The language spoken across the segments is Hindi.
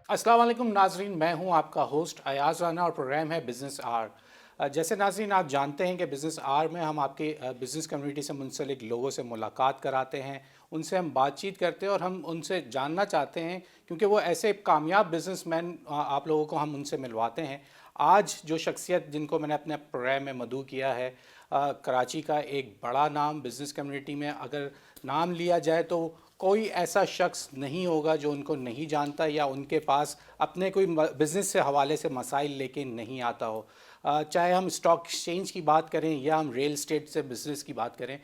अस्सलाम वालेकुम नाजरीन, मैं हूं आपका होस्ट अयाज राना और प्रोग्राम है बिज़नेस आर। जैसे नाजरीन आप जानते हैं कि बिज़नेस आर में हम आपके बिज़नेस कम्युनिटी से मुंसलिक लोगों से मुलाकात कराते हैं, उनसे हम बातचीत करते हैं और हम उनसे जानना चाहते हैं क्योंकि वो ऐसे कामयाब बिज़नेसमैन आप लोगों को हम उनसे मिलवाते हैं। आज जो शख्सियत जिनको मैंने अपने प्रोग्राम में मदऊ किया है, कराची का एक बड़ा नाम बिज़नेस कम्युनिटी में अगर नाम लिया जाए तो कोई ऐसा शख्स नहीं होगा जो उनको नहीं जानता या उनके पास अपने कोई बिज़नेस से हवाले से मसाइल लेके नहीं आता हो। चाहे हम स्टॉक एक्सचेंज की बात करें या हम रियल एस्टेट से बिज़नेस की बात करें,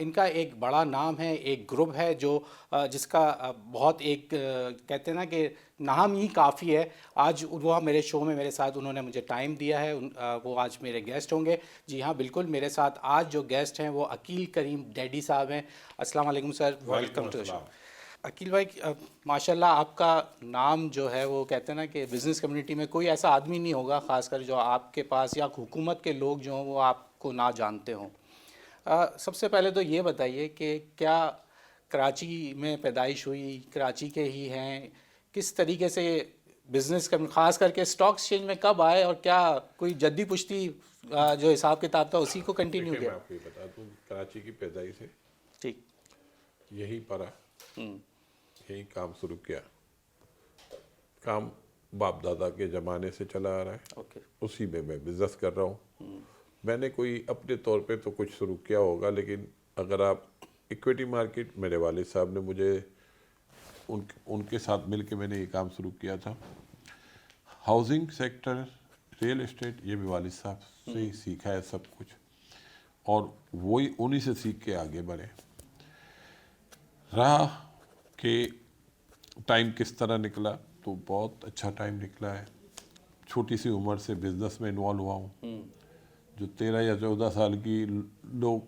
इनका एक बड़ा नाम है, एक ग्रुप है जो जिसका बहुत एक कहते हैं ना कि नाम ही काफ़ी है। आज वो मेरे शो में मेरे साथ उन्होंने मुझे टाइम दिया है, वो आज मेरे गेस्ट होंगे। जी हाँ, बिल्कुल, मेरे साथ आज जो गेस्ट हैं वो अकील करीम डैडी साहब हैं। अस्सलाम वालेकुम sir, welcome to the show. Aqeel भाई, माशाल्लाह आपका नाम जो है वो कहते हैं ना कि बिज़नेस कम्युनिटी में कोई ऐसा आदमी नहीं होगा ख़ासकर जो आपके पास या हुकूमत के लोग जो हों वो आपको ना जानते हों। सबसे पहले तो ये बताइए कि क्या कराची में पैदाइश हुई, कराची के ही हैं, किस तरीके से बिज़नेस का ख़ास करके स्टॉक एक्सचेंज में कब आए और क्या कोई जद्दी पुश्ती जो हिसाब किताब था उसी को कंटिन्यू देखिए, मैं किया? आपको ये बता दूं, कराची की पैदाइश है, ठीक। यहीं पढ़ा, हम्म। यहीं काम शुरू किया। काम बाप दादा के ज़माने से चला आ रहा है, ओके। उसी में मैं बिज़नेस कर रहा हूँ। मैंने कोई अपने तौर पे तो कुछ शुरू किया होगा, लेकिन अगर आप इक्विटी मार्केट, मेरे वालिद साहब ने मुझे उनके साथ मिल के मैंने ये काम शुरू किया था। हाउसिंग सेक्टर, रियल एस्टेट, ये भी वालिद साहब से ही सीखा है सब कुछ, और वही उन्हीं से सीख के आगे बढ़े। रहा कि टाइम किस तरह निकला, तो बहुत अच्छा टाइम निकला है। छोटी सी उम्र से बिजनेस में इन्वॉल्व हुआ हूँ। जो 13 या 14 साल की लोग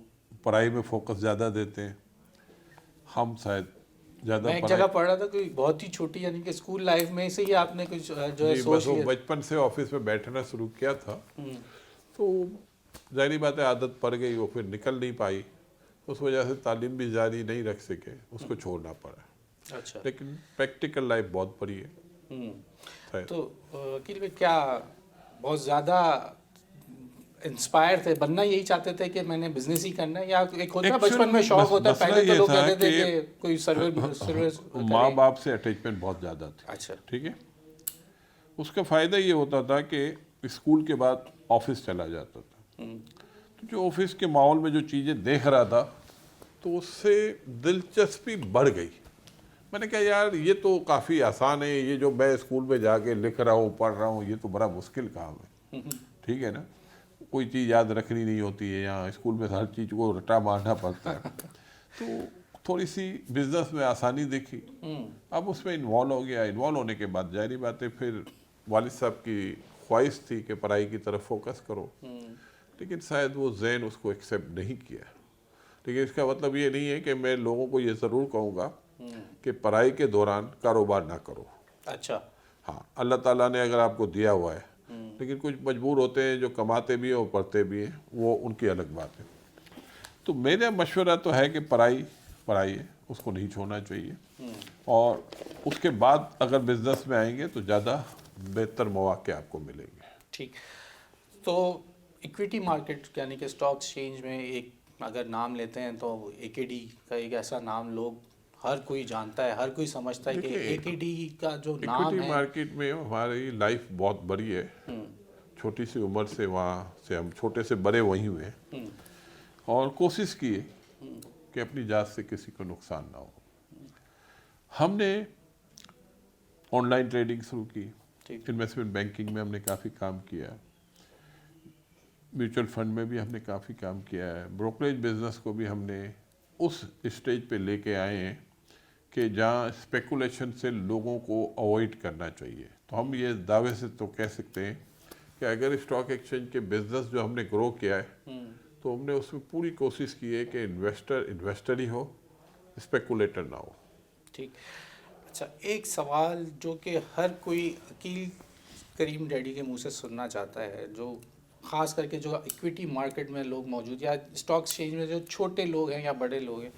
पढ़ाई में फोकस ज़्यादा देते हैं, हम शायद ज़्यादा मैं एक पढ़ाई। जगह पढ़ रहा था कोई बहुत ही छोटी यानी कि स्कूल लाइफ में से ही आपने कुछ जो है जी, बस सोच वो लिया। बचपन से ऑफिस में बैठना शुरू किया था, तो जाहिर बात है आदत पड़ गई, वो फिर निकल नहीं पाई। उस वजह से तालीम भी जारी नहीं रख सके, उसको छोड़ना पड़ा। अच्छा। लेकिन प्रैक्टिकल लाइफ बहुत बड़ी है। खैर, तो वकील भाई, क्या बहुत ज़्यादा इंस्पायर थे, बनना यही चाहते थे कि मैंने बिजनेस ही करना है, या एक होता है एक्चुअल बचपन में शौक होता है, मसला पहले तो ये लोग था कहते थे कि कि कोई सर्विस सर्विस माँ करे। बाप से अटैचमेंट बहुत ज़्यादा थी। अच्छा। ठीक है, उसका फ़ायदा ये होता था कि स्कूल के बाद ऑफिस चला जाता था, तो जो ऑफिस के माहौल में जो चीज़ें देख रहा था, तो उससे दिलचस्पी बढ़ गई। मैंने कहा यार, ये तो काफ़ी आसान है, ये जो मैं स्कूल में जाके लिख रहा हूँ, पढ़ रहा हूँ, ये तो बड़ा मुश्किल काम है। ठीक है ना, कोई चीज़ याद रखनी नहीं होती है, यहाँ स्कूल में हर चीज़ को रटा मारना पड़ता है। तो थोड़ी सी बिजनेस में आसानी देखी, अब उसमें इन्वॉल्व हो गया। इन्वॉल्व होने के बाद जाहिर बात है फिर वालिद साहब की ख्वाहिश थी कि पढ़ाई की तरफ फोकस करो, लेकिन शायद वो जहन उसको एक्सेप्ट नहीं किया। लेकिन इसका मतलब ये नहीं है कि मैं लोगों को ये ज़रूर कहूँगा कि पढ़ाई के दौरान कारोबार ना करो। अच्छा। हाँ, अल्लाह ताला ने अगर आपको दिया हुआ है, लेकिन कुछ मजबूर होते हैं जो कमाते भी हैं और पढ़ते भी हैं, वो उनकी अलग बात है। तो मेरा मशवरा तो है कि पढ़ाई पढ़ाई है, उसको नहीं छोड़ना चाहिए, और उसके बाद अगर बिजनेस में आएंगे तो ज़्यादा बेहतर मौके आपको मिलेंगे। ठीक। तो इक्विटी मार्केट यानी कि स्टॉक एक्सचेंज में एक अगर नाम लेते हैं तो एकेडी का एक ऐसा नाम लोग हर कोई जानता है, हर कोई समझता है कि देखिए, एकेडी का जो नाम इक्विटी है। मार्केट में हमारी लाइफ बहुत बड़ी है। छोटी सी उम्र से वहाँ से हम छोटे से बड़े वहीं हुए हैं, और कोशिश की है कि अपनी जात से किसी को नुकसान ना हो। हमने ऑनलाइन ट्रेडिंग शुरू की, ठीक। इन्वेस्टमेंट बैंकिंग में हमने काफ़ी काम किया, म्यूचुअल फंड में भी हमने काफ़ी काम किया है, ब्रोकरेज बिजनेस को भी हमने उस स्टेज पे लेके आए हैं कि जहाँ स्पेकुलेशन से लोगों को अवॉइड करना चाहिए। तो हम ये दावे से तो कह सकते हैं कि अगर स्टॉक एक्सचेंज के बिजनेस जो हमने ग्रो किया है, तो हमने उसमें पूरी कोशिश की है कि इन्वेस्टर इन्वेस्टर ही हो, स्पेकुलेटर ना हो। ठीक। अच्छा, एक सवाल जो कि हर कोई अकील करीम डैडी के मुंह से सुनना चाहता है, जो ख़ास करके जो इक्विटी मार्केट में लोग मौजूद या स्टॉक एक्सचेंज में जो छोटे लोग हैं या बड़े लोग हैं,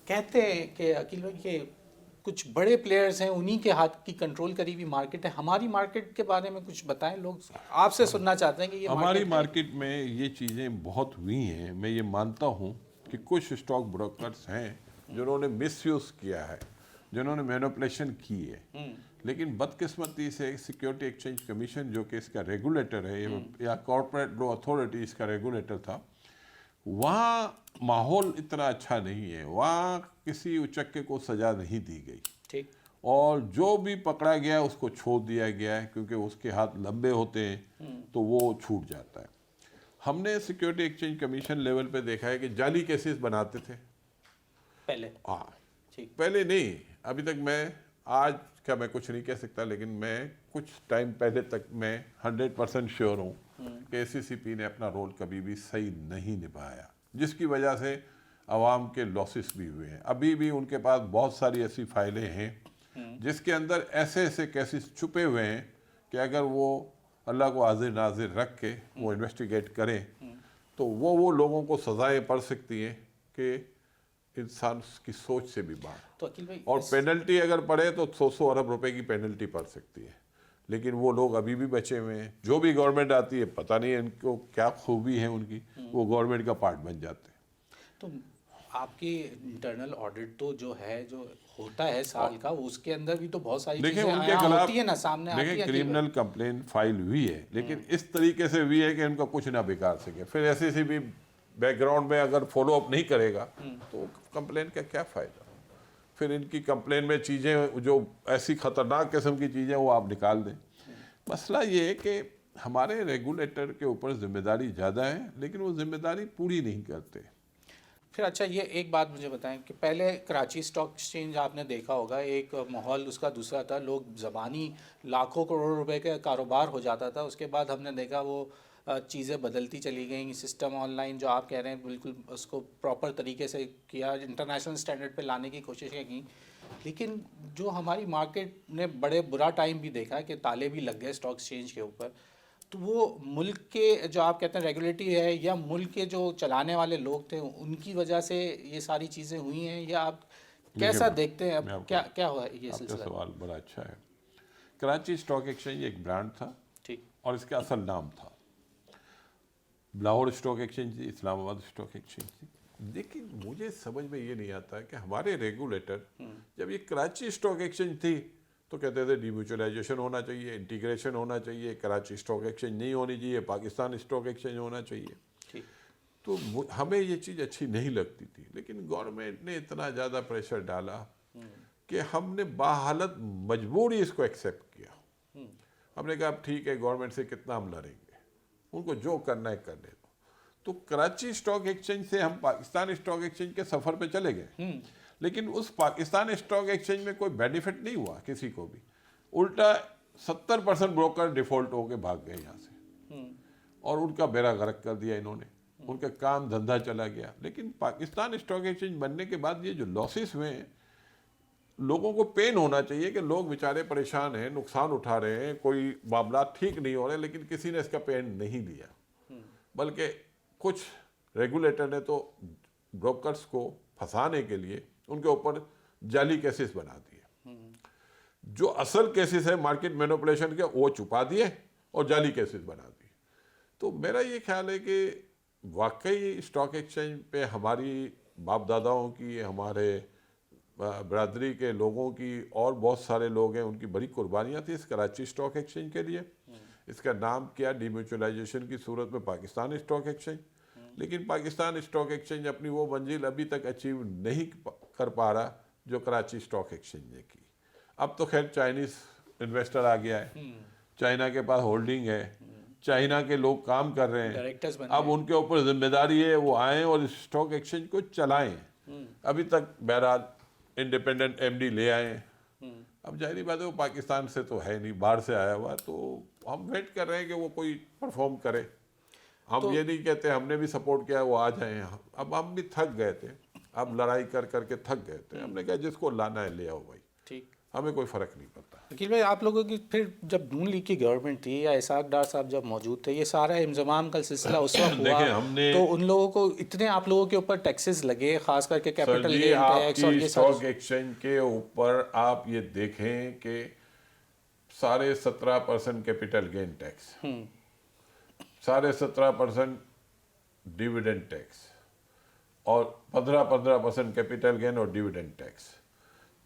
कहते हैं कि अकील भाई कि कुछ बड़े प्लेयर्स हैं, उन्हीं के हाथ की कंट्रोल करी हुई मार्केट है। हमारी मार्केट के बारे में कुछ बताएं, लोग आपसे सुनना चाहते हैं कि ये हमारी मार्केट मार्केट में ये चीज़ें बहुत हुई हैं। मैं ये मानता हूँ कि कुछ स्टॉक ब्रोकर्स हैं जिन्होंने मिसयूज़ किया है, जिन्होंने मैनिपुलेशन की है, लेकिन बदकिस्मती से सिक्योरिटी एक्सचेंज कमीशन जो कि इसका रेगुलेटर है या कॉर्पोरेट लॉ अथॉरिटी इसका रेगुलेटर था, वहाँ माहौल इतना अच्छा नहीं है। वहाँ किसी उचक्के को सज़ा नहीं दी गई, ठीक, और जो भी पकड़ा गया उसको छोड़ दिया गया है, क्योंकि उसके हाथ लंबे होते हैं तो वो छूट जाता है। हमने सिक्योरिटी एक्सचेंज कमीशन लेवल पे देखा है कि जाली केसेस बनाते थे पहले, हाँ, ठीक, पहले नहीं, अभी तक मैं आज का मैं कुछ नहीं कह सकता, लेकिन मैं कुछ टाइम पहले तक मैं 100% श्योर हूँ कि एसीसीपी ने अपना रोल कभी भी सही नहीं निभाया, जिसकी वजह से आवाम के लॉसेस भी हुए हैं। अभी भी उनके पास बहुत सारी ऐसी फाइलें हैं जिसके अंदर ऐसे ऐसे केसेस छुपे हुए हैं कि अगर वो अल्लाह को हाजिर नाजिर रख के वो इन्वेस्टिगेट करें तो वो लोगों को सज़ाएं पड़ सकती हैं कि इंसान की सोच से भी बाहर। तो अखिल भाई, और पेनल्टी अगर पड़े तो 100 अरब रुपए की पेनल्टी पड़ सकती है, लेकिन वो लोग अभी भी बचे हुए हैं। जो भी गवर्नमेंट आती है, पता नहीं इनको क्या खूबी है उनकी, वो गवर्नमेंट का पार्ट बन जाते हैं। तो आपकी इंटरनल ऑडिट तो जो है, जो होता है साल का, उसके अंदर भी तो बहुत सारी देखिए चीजें उनके आया खिलाफ होती है ना, सामने आती देखिए है। क्रिमिनल कंप्लेन फाइल हुई है, लेकिन इस तरीके से हुई है कि इनका कुछ ना बिगाड़ सके। फिर ऐसे भी बैकग्राउंड में अगर फॉलो अप नहीं करेगा तो कंप्लेन का क्या फ़ायदा। फिर इनकी कंप्लेन में चीज़ें जो ऐसी ख़तरनाक किस्म की चीज़ें वो आप निकाल दें। मसला ये है कि हमारे रेगुलेटर के ऊपर जिम्मेदारी ज़्यादा है, लेकिन वो जिम्मेदारी पूरी नहीं करते। फिर अच्छा, ये एक बात मुझे बताएं कि पहले कराची स्टॉक एक्सचेंज आपने देखा होगा, एक माहौल उसका दूसरा था, लोग ज़बानी लाखों करोड़ रुपए का कारोबार हो जाता था। उसके बाद हमने देखा वो चीज़ें बदलती चली गई, सिस्टम ऑनलाइन जो आप कह रहे हैं बिल्कुल उसको प्रॉपर तरीके से किया, इंटरनेशनल स्टैंडर्ड पे लाने की कोशिशें की। लेकिन जो हमारी मार्केट ने बड़े बुरा टाइम भी देखा कि ताले भी लग गए स्टॉक एक्सचेंज के ऊपर, तो वो मुल्क के जो आप कहते हैं रेगुलेटरी है या मुल्क के जो चलाने वाले लोग थे उनकी वजह से ये सारी चीज़ें हुई हैं, या आप कैसा देखते हैं? अब क्या क्या हुआ ये आपका सिलसिला? सवाल बड़ा अच्छा है। कराची स्टॉक एक्सचेंज एक ब्रांड था, ठीक, और इसका असल नाम था लाहौर स्टॉक एक्सचेंज थी, इस्लामाबाद स्टॉक एक्सचेंज थी। लेकिन मुझे समझ में ये नहीं आता कि हमारे रेगुलेटर जब ये कराची स्टॉक एक्सचेंज थी तो कहते थे डिम्यूचुअलाइजेशन होना चाहिए, इंटीग्रेशन होना चाहिए, कराची स्टॉक एक्सचेंज नहीं होनी चाहिए, पाकिस्तान स्टॉक एक्सचेंज होना चाहिए। ठीक, तो हमें ये चीज़ अच्छी नहीं लगती थी, लेकिन गवर्नमेंट ने इतना ज़्यादा प्रेशर डाला कि हमने बाहालत मजबूरी इसको एक्सेप्ट किया। हमने कहा अब ठीक है, गवर्नमेंट से कितना हम लड़ेंगे, उनको जो करना है करने दो। तो कराची स्टॉक एक्सचेंज से हम पाकिस्तान स्टॉक एक्सचेंज के सफ़र पे चले गए, लेकिन उस पाकिस्तान स्टॉक एक्सचेंज में कोई बेनिफिट नहीं हुआ किसी को भी। उल्टा 70% ब्रोकर डिफॉल्ट होके भाग गए यहाँ से, और उनका बेड़ा गर्क कर दिया इन्होंने, उनका काम धंधा चला गया। लेकिन पाकिस्तान स्टॉक एक्सचेंज बनने के बाद ये जो लॉसेस हुए हैं, लोगों को पेन होना चाहिए कि लोग बेचारे परेशान हैं, नुकसान उठा रहे हैं, कोई मामला ठीक नहीं हो रहे, लेकिन किसी ने इसका पेन नहीं लिया। बल्कि कुछ रेगुलेटर ने तो ब्रोकर्स को फंसाने के लिए उनके ऊपर जाली केसेस बना दिए। जो असल केसेस है मार्केट मैनिपुलेशन के, वो छुपा दिए और जाली केसेस बना दिए। तो मेरा ये ख्याल है कि वाकई स्टॉक एक्सचेंज पे हमारी बाप दादाओं की, हमारे बरादरी के लोगों की, और बहुत सारे लोग हैं, उनकी बड़ी कुर्बानियाँ थी इस कराची स्टॉक एक्सचेंज के लिए। इसका नाम किया डिम्यूचुअलाइजेशन की सूरत में पाकिस्तान स्टॉक एक्सचेंज, लेकिन पाकिस्तान स्टॉक एक्सचेंज अपनी वो मंजिल अभी तक अचीव नहीं कर पा रहा जो कराची स्टॉक एक्सचेंज ने की। अब तो खैर चाइनीज़ इन्वेस्टर आ गया है, चाइना के पास होल्डिंग है, चाइना के लोग काम कर रहे डायरेक्टर्स हैं, बन अब उनके ऊपर जिम्मेदारी है वो आएँ और स्टॉक एक्सचेंज को चलाएँ। अभी तक बहरहाल इंडिपेंडेंट एमडी ले आए हैं। अब जाहिर बात है वो पाकिस्तान से तो है नहीं, बाहर से आया हुआ, तो हम वेट कर रहे हैं कि वो कोई परफॉर्म करे। हम ये नहीं कहते हमने भी सपोर्ट किया वो आ जाए। अब हम भी थक गए थे, अब लड़ाई कर करके थक गए थे। हमने कहा जिसको लाना है ले आओ भाई, ठीक, हमें कोई फ़र्क नहीं पड़ता। अकील भाई, आप लोगों की फिर जब नून लीग की गवर्नमेंट थी या इसाक डार साहब जब मौजूद थे, ये सारा इंजमाम का सिलसिला उस वक्त हुआ, देखें हमने तो उन लोगों को इतने आप लोगों के ऊपर टैक्सेस लगे, खास करके sir capital G, gain tax और आपकी ये स्टॉक सारे। एक्सचेंज के ऊपर आप ये देखें कि 17.5% capital gain tax, 17.5% dividend tax और 15% कैपिटल गेन और dividend tax,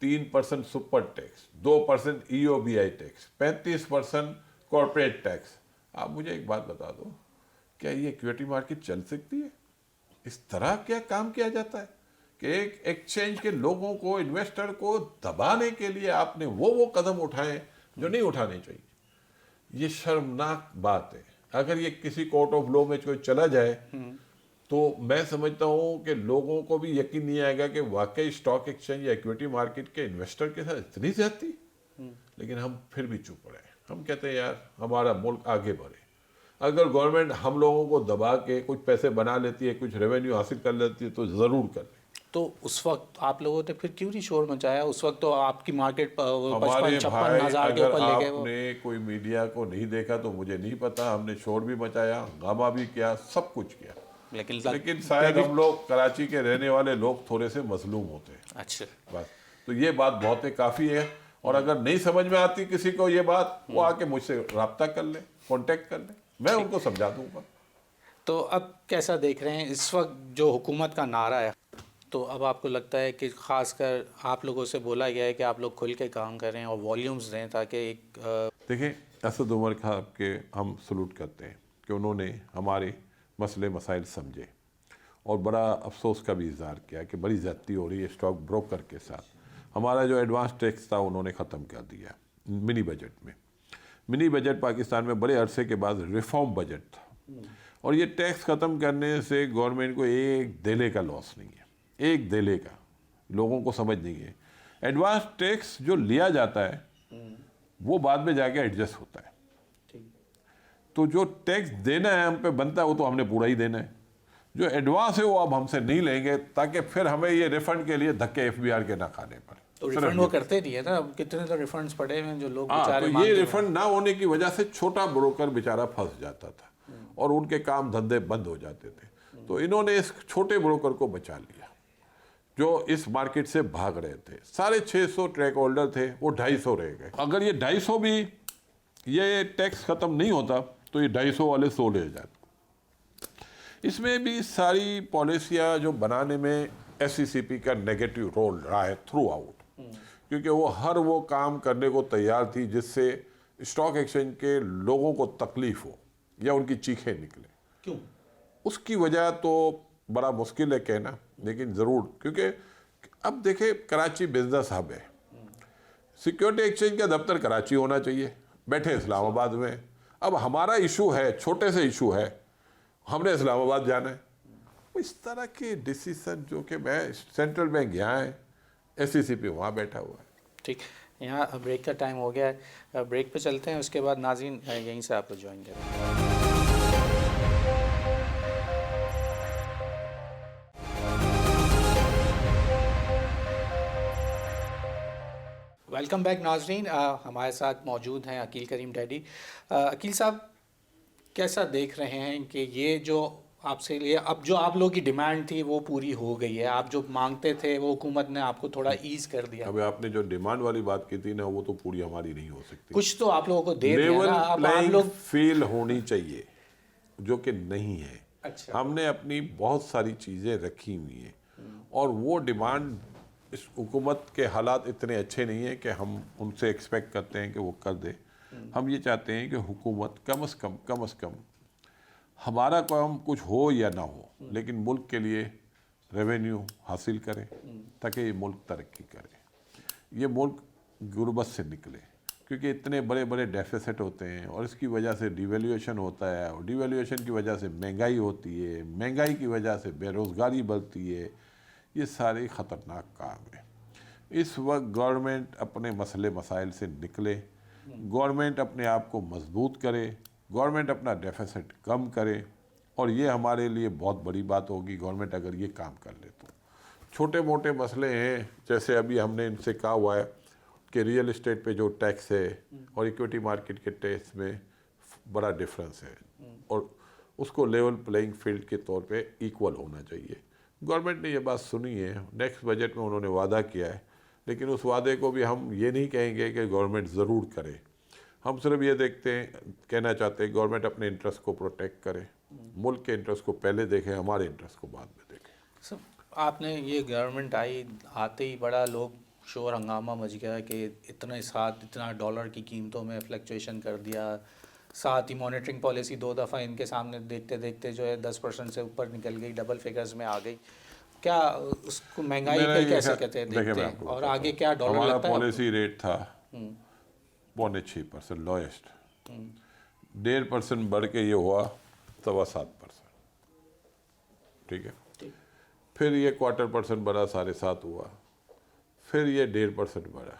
3% super tax, 2% EOBI tax, 35% corporate tax. आप मुझे एक बात बता दो, क्या ये इक्विटी मार्केट चल सकती है? इस तरह क्या काम किया जाता है कि एक एक्सचेंज के लोगों को, इन्वेस्टर को दबाने के लिए आपने वो कदम उठाए जो नहीं उठाने चाहिए। ये शर्मनाक बात है। अगर ये किसी कोर्ट ऑफ लॉ में कोई चला जाए तो मैं समझता हूं कि लोगों को भी यकीन नहीं आएगा कि वाकई स्टॉक एक्सचेंज या इक्विटी मार्केट के इन्वेस्टर के साथ इतनी ज्यादती। लेकिन हम फिर भी चुप रहे। हम कहते हैं यार हमारा मुल्क आगे बढ़े। अगर गवर्नमेंट हम लोगों को दबा के कुछ पैसे बना लेती है, कुछ रेवेन्यू हासिल कर लेती है तो ज़रूर कर ले। तो उस वक्त आप लोगों ने फिर क्यों नहीं शोर मचाया? उस वक्त तो आपकी मार्केट हमारे 55-56 भाई, हज़ार के अगर ऊपर ले गए वो। आपने कोई मीडिया को नहीं देखा तो मुझे नहीं पता। हमने शोर भी मचाया, हंगामा भी किया, सब कुछ किया। लेकिन शायद हम लोग कराची के रहने वाले लोग थोड़े से मजलूम होते हैं। अच्छा, बस तो ये बात बहुत ही काफ़ी है। और अगर नहीं समझ में आती किसी को ये बात, वो आके मुझसे रब्ता कर ले, कांटेक्ट कर ले, मैं उनको समझा दूंगा। तो अब कैसा देख रहे हैं इस वक्त जो हुकूमत का नारा है? तो अब आपको लगता है कि ख़ासकर आप लोगों से बोला गया है कि आप लोग खुल के काम करें और वॉल्यूम्स दें ताकि एक देखें, असद उमर खान के हम सलूट करते हैं कि उन्होंने हमारे मसले मसाइल समझे और बड़ा अफसोस का भी इजहार किया कि बड़ी ज़्यादती हो रही है स्टॉक ब्रोकर के साथ। हमारा जो एडवांस टैक्स था उन्होंने ख़त्म कर दिया मिनी बजट में। मिनी बजट पाकिस्तान में बड़े अरसे के बाद रिफॉर्म बजट था और ये टैक्स ख़त्म करने से गवर्नमेंट को एक देले का लॉस नहीं है, एक देले का। लोगों को समझ नहीं है। एडवांस टैक्स जो लिया जाता है वो बाद में जाके एडजस्ट होता है। तो जो टैक्स देना है हम पे बनता है वो तो हमने पूरा ही देना है। जो एडवांस है वो अब हमसे नहीं लेंगे ताकि फिर हमें ये रिफंड के लिए धक्के FBR के ना खाने पड़े। तो रिफंड वो करते नहीं है ना। कितने तो रिफंड्स पड़े हैं जो लोग हाँ, बेचारे तो मांगते ये हैं। रिफंड ना होने की वजह से छोटा ब्रोकर बेचारा फंस जाता था और उनके काम धंधे बंद हो जाते थे। तो इन्होंने इस छोटे ब्रोकर को बचा लिया जो इस मार्केट से भाग रहे थे। 650 ट्रैक होल्डर थे, वो 250 रह गए। अगर ये 250 भी ये टैक्स खत्म नहीं होता तो ये 250 वाले 100 ले जाते। इसमें भी सारी पॉलिसियाँ जो बनाने में SCCP का नेगेटिव रोल रहा है थ्रू आउट, क्योंकि वो हर वो काम करने को तैयार थी जिससे स्टॉक एक्सचेंज के लोगों को तकलीफ हो या उनकी चीखें निकले। क्यों? उसकी वजह तो बड़ा मुश्किल है कहना, लेकिन ज़रूर, क्योंकि अब देखे कराची बिजनेस हब है। सिक्योरिटी एक्सचेंज का दफ्तर कराची होना चाहिए, बैठे इस्लामाबाद में। अब हमारा इशू है, छोटे से इशू है, हमने इस्लामाबाद जाना है। इस तरह के डिसीजन जो कि मैं सेंट्रल बैंक यहाँ है, SCCP वहाँ बैठा हुआ है। ठीक, यहाँ ब्रेक का टाइम हो गया है, ब्रेक पे चलते हैं। उसके बाद नाज़रीन यहीं से आपको ज्वाइन करेंगे। वेलकम बैक नाज़रीन। हमारे साथ मौजूद हैं अकील करीम डैडी। अकील साहब, कैसा देख रहे हैं कि ये जो आपसे लिए अब जो आप लोगों की डिमांड थी वो पूरी हो गई है? आप जो मांगते थे वो हुकूमत ने आपको थोड़ा ईज कर दिया। अब आपने जो डिमांड वाली बात की थी ना, वो तो पूरी हमारी नहीं हो सकती। कुछ तो आप लोगों को दे दिया लेवल ना। अब आप प्लेइंग लोग फील्ड होनी चाहिए, जो कि नहीं है। अच्छा। हमने अपनी बहुत सारी चीज़ें रखी हुई हैं और वो डिमांड, इस हुकूमत के हालात इतने अच्छे नहीं हैं कि हम उनसे एक्सपेक्ट करते हैं कि वो कर दे। हम ये चाहते हैं कि हुकूमत कम से कम हमारा काम कुछ हो या ना हो, लेकिन मुल्क के लिए रेवेन्यू हासिल करे ताकि ये मुल्क तरक्की करे, ये मुल्क गुर्बत से निकले। क्योंकि इतने बड़े बड़े डेफिसिट होते हैं और इसकी वजह से डिवैल्यूएशन होता है और डिवैल्यूएशन की वजह से महंगाई होती है, महंगाई की वजह से बेरोज़गारी बढ़ती है। ये सारे ख़तरनाक काम है। इस वक्त गवर्नमेंट अपने मसले मसाइल से निकले, गवर्नमेंट अपने आप को मजबूत करे, गवर्नमेंट अपना डेफिसिट कम करे, और ये हमारे लिए बहुत बड़ी बात होगी गवर्नमेंट अगर ये काम कर ले तो। छोटे मोटे मसले हैं, जैसे अभी हमने इनसे कहा हुआ है कि रियल इस्टेट पे जो टैक्स है और इक्विटी मार्केट के टैक्स में बड़ा डिफरेंस है और उसको लेवल प्लेइंग फील्ड के तौर पे इक्वल होना चाहिए। गवर्नमेंट ने ये बात सुनी है, नेक्स्ट बजट में उन्होंने वादा किया है, लेकिन उस वादे को भी हम ये नहीं कहेंगे कि गवर्नमेंट ज़रूर करे। हम सिर्फ ये कहना चाहते हैं गवर्नमेंट अपने इंटरेस्ट को प्रोटेक्ट करे, मुल्क के इंटरेस्ट को पहले देखें, हमारे इंटरेस्ट को बाद में देखें। सर, आपने ये गवर्नमेंट आई, आते ही बड़ा लोग शोर हंगामा मच गया कि इतना डॉलर की कीमतों में फ्लक्चुएशन कर दिया, साथ ही मॉनेटरिंग पॉलिसी 2 दफ़ा इनके सामने देखते देखते जो है 10% से ऊपर निकल गई, डबल फिगर्स में आ गई। क्या उसको महंगाई पे कैसे कहते हैं देखते हैं, और आगे क्या डॉलर हमारा लगता है? पॉलिसी रेट था 6.25%, लोएस्ट। 1.5% बढ़ के ये हुआ 7.25%, ठीक है। फिर ये 1/4% बढ़ा, 7.5 हुआ, फिर ये 1.5% बढ़ा।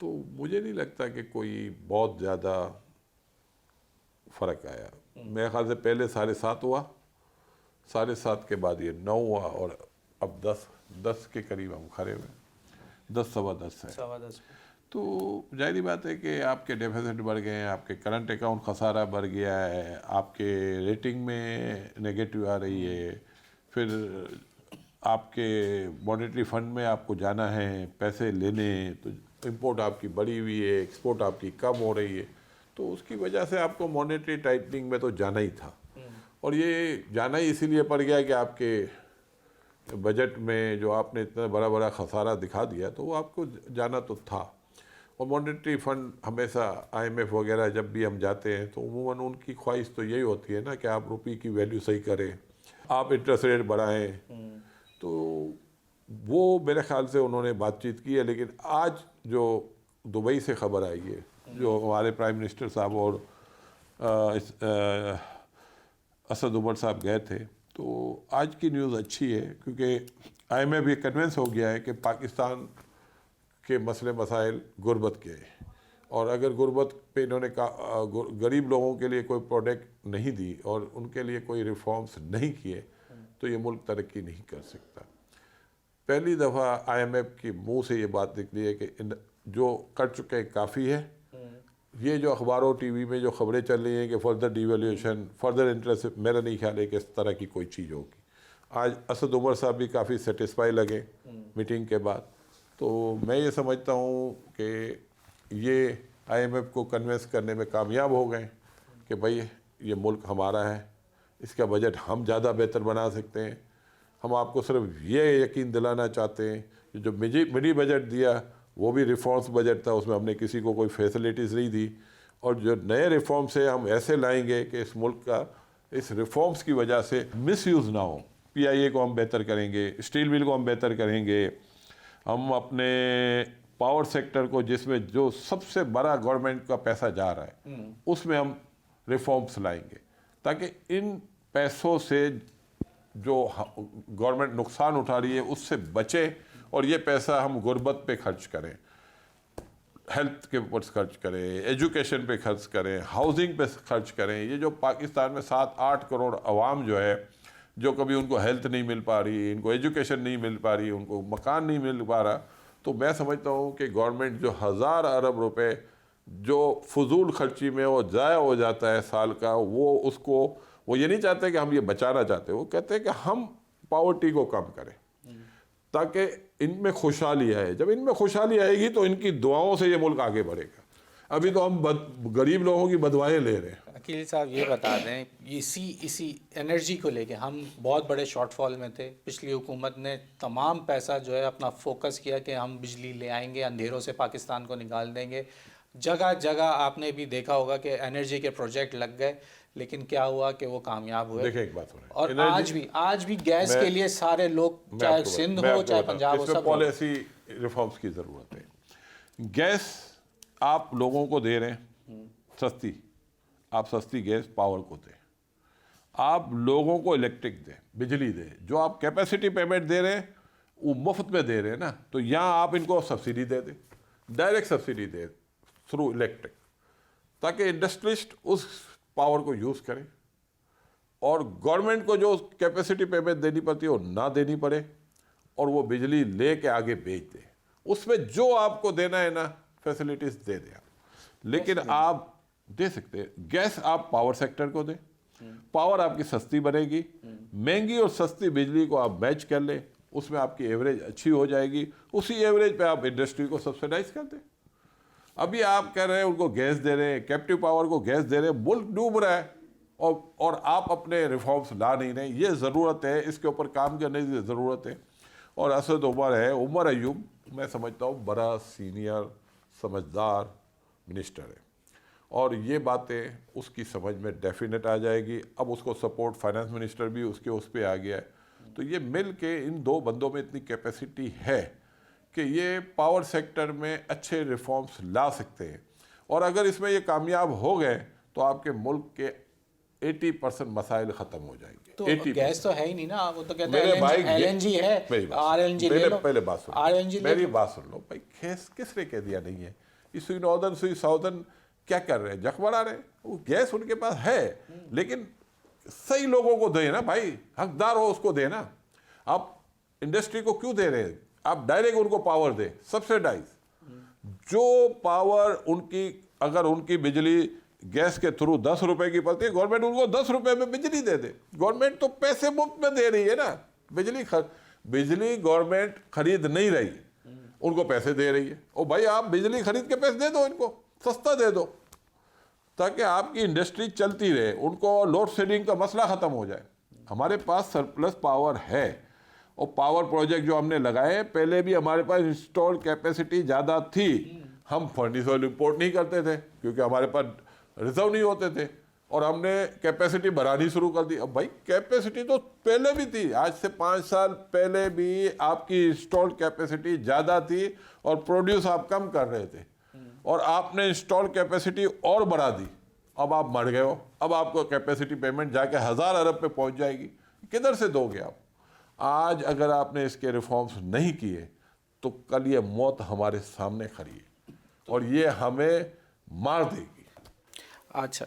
तो मुझे नहीं लगता कि कोई बहुत ज़्यादा फ़र्क आया। मेरे ख्याल से पहले 7.5 हुआ, 7.5 के बाद ये 9 हुआ और अब 10 के करीब हम खड़े हुए, 10 सवा 10 है। 10.15। तो जाहिर बात है कि आपके डेफिसिट बढ़ गए हैं, आपके करंट अकाउंट खसारा बढ़ गया है, आपके रेटिंग में नेगेटिव आ रही है, फिर आपके मॉनेटरी फंड में आपको जाना है पैसे लेने, तो इंपोर्ट आपकी बढ़ी हुई है, एक्सपोर्ट आपकी कम हो रही है, तो उसकी वजह से आपको मॉनेटरी टाइटनिंग में तो जाना ही था। और ये जाना ही इसीलिए पड़ गया कि आपके बजट में जो आपने इतना बड़ा बड़ा खसारा दिखा दिया, तो वो आपको जाना तो था। और मॉनेटरी फंड हमेशा IMF वगैरह जब भी हम जाते हैं तो उमूमन उनकी ख्वाहिश तो यही होती है ना कि आप रुपये की वैल्यू सही करें, आप इंटरेस्ट रेट बढ़ाएं। तो वो मेरे ख्याल से उन्होंने बातचीत की है। लेकिन आज जो दुबई से ख़बर आई है, जो हमारे प्राइम मिनिस्टर साहब और असद उमर साहब गए थे, तो आज की न्यूज़ अच्छी है, क्योंकि IMF भी कन्विंस हो गया है कि पाकिस्तान के मसले मसाइल गुर्बत के हैं, और अगर गुर्बत पे इन्होंने गरीब लोगों के लिए कोई प्रोडक्ट नहीं दी और उनके लिए कोई रिफॉर्म्स नहीं किए, तो ये मुल्क तरक्की नहीं कर सकता। पहली दफ़ा IMF के मुंह से ये बात निकली है कि जो कर चुके हैं काफ़ी है। ये जो अखबारों TV में जो खबरें चल रही हैं कि फर्दर डिवैल्यूएशन, फर्दर इंटरेस्ट, मेरा नहीं ख्याल है कि इस तरह की कोई चीज़ होगी। आज असद उमर साहब भी काफ़ी सेटिस्फाई लगे मीटिंग के बाद। तो मैं ये समझता हूँ कि ये IMF को कन्विंस करने में कामयाब हो गए कि भाई ये मुल्क हमारा है, इसका बजट हम ज़्यादा बेहतर बना सकते हैं। हम आपको सिर्फ ये यकीन दिलाना चाहते हैं कि जो मिडी बजट दिया वो भी रिफॉर्म्स बजट था, उसमें हमने किसी को कोई फैसिलिटीज़ नहीं दी। और जो नए रिफॉर्म्स है हम ऐसे लाएंगे कि इस मुल्क का इस रिफॉर्म्स की वजह से मिसयूज़ ना हो। PIA को हम बेहतर करेंगे, स्टील मिल को हम बेहतर करेंगे, हम अपने पावर सेक्टर को, जिसमें जो सबसे बड़ा गवर्नमेंट का पैसा जा रहा है, उसमें हम रिफॉर्म्स लाएंगे, ताकि इन पैसों से जो गवर्नमेंट नुकसान उठा रही है उससे बचे और ये पैसा हम गुर्बत पे खर्च करें, हेल्थ के ऊपर खर्च करें, एजुकेशन पे खर्च करें, हाउसिंग पे खर्च करें। ये जो पाकिस्तान में 7-8 करोड़ अवाम जो है, जो कभी उनको हेल्थ नहीं मिल पा रही, इनको एजुकेशन नहीं मिल पा रही, उनको मकान नहीं मिल पा रहा, तो मैं समझता हूँ कि गवर्नमेंट जो 1000 अरब रुपए जो फजूल खर्ची में वो ज़ाया हो जाता है साल का, वो ये नहीं चाहते कि हम ये बचाना चाहते, वो कहते हैं कि हम पॉवर्टी को कम करें ताकि इनमें खुशहाली आए। जब इनमें खुशहाली आएगी तो इनकी दुआओं से ये मुल्क आगे बढ़ेगा। अभी तो हम गरीब लोगों की बदवाएं ले रहे हैं। अकील साहब ये बता दें, इसी एनर्जी को लेके हम बहुत बड़े शॉर्टफॉल में थे। पिछली हुकूमत ने तमाम पैसा जो है अपना फोकस किया कि हम बिजली ले आएंगे, अंधेरों से पाकिस्तान को निकाल देंगे। जगह जगह आपने भी देखा होगा कि एनर्जी के प्रोजेक्ट लग गए, लेकिन क्या हुआ कि वो कामयाब हुए। देखिए एक बात हो रही है, और आज भी गैस के लिए सारे लोग, चाहे सिंध हो चाहे पंजाब हो, सब पॉलिसी रिफॉर्म्स की ज़रूरत है। गैस आप लोगों को दे रहे हैं सस्ती, आप सस्ती गैस पावर को दें, आप लोगों को इलेक्ट्रिक दें, बिजली दें। जो आप कैपेसिटी पेमेंट दे रहे हैं वो मुफ्त में दे रहे हैं ना, तो यहाँ आप इनको सब्सिडी दे दें, डायरेक्ट सब्सिडी दें थ्रू इलेक्ट्रिक, ताकि इंडस्ट्रियलिस्ट उस पावर को यूज़ करें और गवर्नमेंट को जो कैपेसिटी पेमेंट देनी पड़ती है वो ना देनी पड़े और वो बिजली ले के आगे बेच दे। उसमें जो आपको देना है ना फैसिलिटीज दे दें आप, लेकिन आप दे सकते हैं। गैस आप पावर सेक्टर को दें, पावर आपकी सस्ती बनेगी, महंगी और सस्ती बिजली को आप मैच कर लें, उसमें आपकी एवरेज अच्छी हो जाएगी, उसी एवरेज पे आप इंडस्ट्री को सब्सिडाइज कर दें। अभी आप कह रहे हैं उनको गैस दे रहे हैं, कैप्टिव पावर को गैस दे रहे हैं, मुल्क डूब रहा है और आप अपने रिफॉर्म्स ला नहीं रहे। ये ज़रूरत है, इसके ऊपर काम करने की ज़रूरत है। और असद उमर है, उमर अयूब, मैं समझता हूँ बड़ा सीनियर समझदार मिनिस्टर है और ये बातें उसकी समझ में डेफिनेट आ जाएगी। अब उसको सपोर्ट फाइनेंस मिनिस्टर भी उसके उस पर आ गया है, तो ये मिल के इन दो बंदों में इतनी कैपेसिटी है कि ये पावर सेक्टर में अच्छे रिफॉर्म्स ला सकते हैं। और अगर इसमें ये कामयाब हो गए तो आपके मुल्क के 80% मसाइल ख़त्म हो जाएंगे। तो 80%। गैस तो है ही नहीं ना, वो तो कहते मेरे भाई हैं LNG है, RLNG ले लो, पहले बात सुन, RLNG मेरी बात सुन लो भाई। गैस किसने कह दिया नहीं है? ये सुई नॉर्दर्न सुई साउदर्न क्या कर रहे हैं, जख बढ़ा रहे हैं। वो गैस उनके पास है, लेकिन सही लोगों को दे ना भाई, हकदार हो उसको दे ना। आप इंडस्ट्री को क्यों दे रहे हैं? आप डायरेक्ट उनको पावर दे, सब्सिडाइज। जो पावर उनकी, अगर उनकी बिजली गैस के थ्रू 10 रुपए की पड़ती है, गवर्नमेंट उनको 10 रुपए में बिजली दे दे। गवर्नमेंट तो पैसे मुफ्त में दे रही है ना, बिजली गवर्नमेंट खरीद नहीं रही, उनको पैसे दे रही है। और भाई आप बिजली खरीद के पैसे दे दो, इनको सस्ता दे दो, ताकि आपकी इंडस्ट्री चलती रहे, उनको लोड शेडिंग का मसला ख़त्म हो जाए। हमारे पास सरप्लस पावर है और पावर प्रोजेक्ट जो हमने लगाए, पहले भी हमारे पास इंस्टॉल कैपेसिटी ज़्यादा थी। हम फर्नेस ऑयल इंपोर्ट नहीं करते थे क्योंकि हमारे पास रिजर्व नहीं होते थे, और हमने कैपेसिटी बढ़ानी शुरू कर दी। अब भाई कैपेसिटी तो पहले भी थी, आज से 5 साल पहले भी आपकी इंस्टॉल कैपेसिटी ज़्यादा थी और प्रोड्यूस आप कम कर रहे थे, और आपने इंस्टॉल कैपेसिटी और बढ़ा दी। अब आप मर गए हो, अब आपको कैपेसिटी पेमेंट जाके 1000 अरब पे पहुंच जाएगी, किधर से दोगे आप? आज अगर आपने इसके रिफॉर्म्स नहीं किए तो कल ये मौत हमारे सामने खड़ी है और ये हमें मार देगी। अच्छा,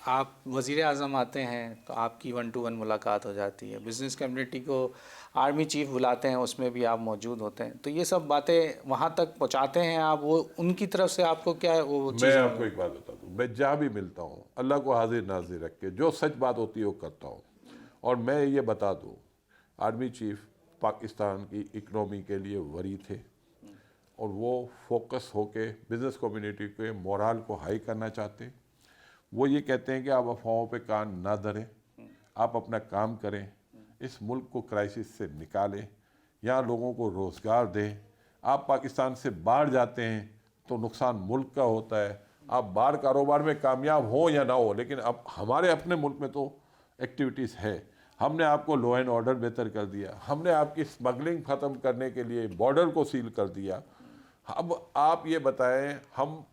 आप वज़ीर आज़म आते हैं तो आपकी 1-to-1 मुलाकात हो जाती है, बिज़नेस कम्युनिटी को आर्मी चीफ बुलाते हैं, उसमें भी आप मौजूद होते हैं, तो ये सब बातें वहाँ तक पहुँचाते हैं आप, वो उनकी तरफ से आपको क्या है वो चीज़? मैं आपको एक बात बता दूँ, मैं जहाँ भी मिलता हूँ अल्लाह को हाजिर नाजिर रख के जो सच बात होती है वो करता हूँ। और मैं ये बता दूँ, आर्मी चीफ पाकिस्तान की इकनॉमी के लिए वरी थे और वो फोकस होके बिज़नेस कम्युनिटी के मोराल को हाई करना चाहते हैं। वो ये कहते हैं कि आप अफवाहों पे कान ना धरें, आप अपना काम करें, इस मुल्क को क्राइसिस से निकालें, यहाँ लोगों को रोज़गार दें। आप पाकिस्तान से बाहर जाते हैं तो नुकसान मुल्क का होता है, आप बाहर कारोबार में कामयाब हो या ना हो, लेकिन अब हमारे अपने मुल्क में तो एक्टिविटीज़ है। हमने आपको लॉ एंड ऑर्डर बेहतर कर दिया, हमने आपकी स्मगलिंग ख़त्म करने के लिए बॉर्डर को सील कर दिया। अब आप ये बताएं, हम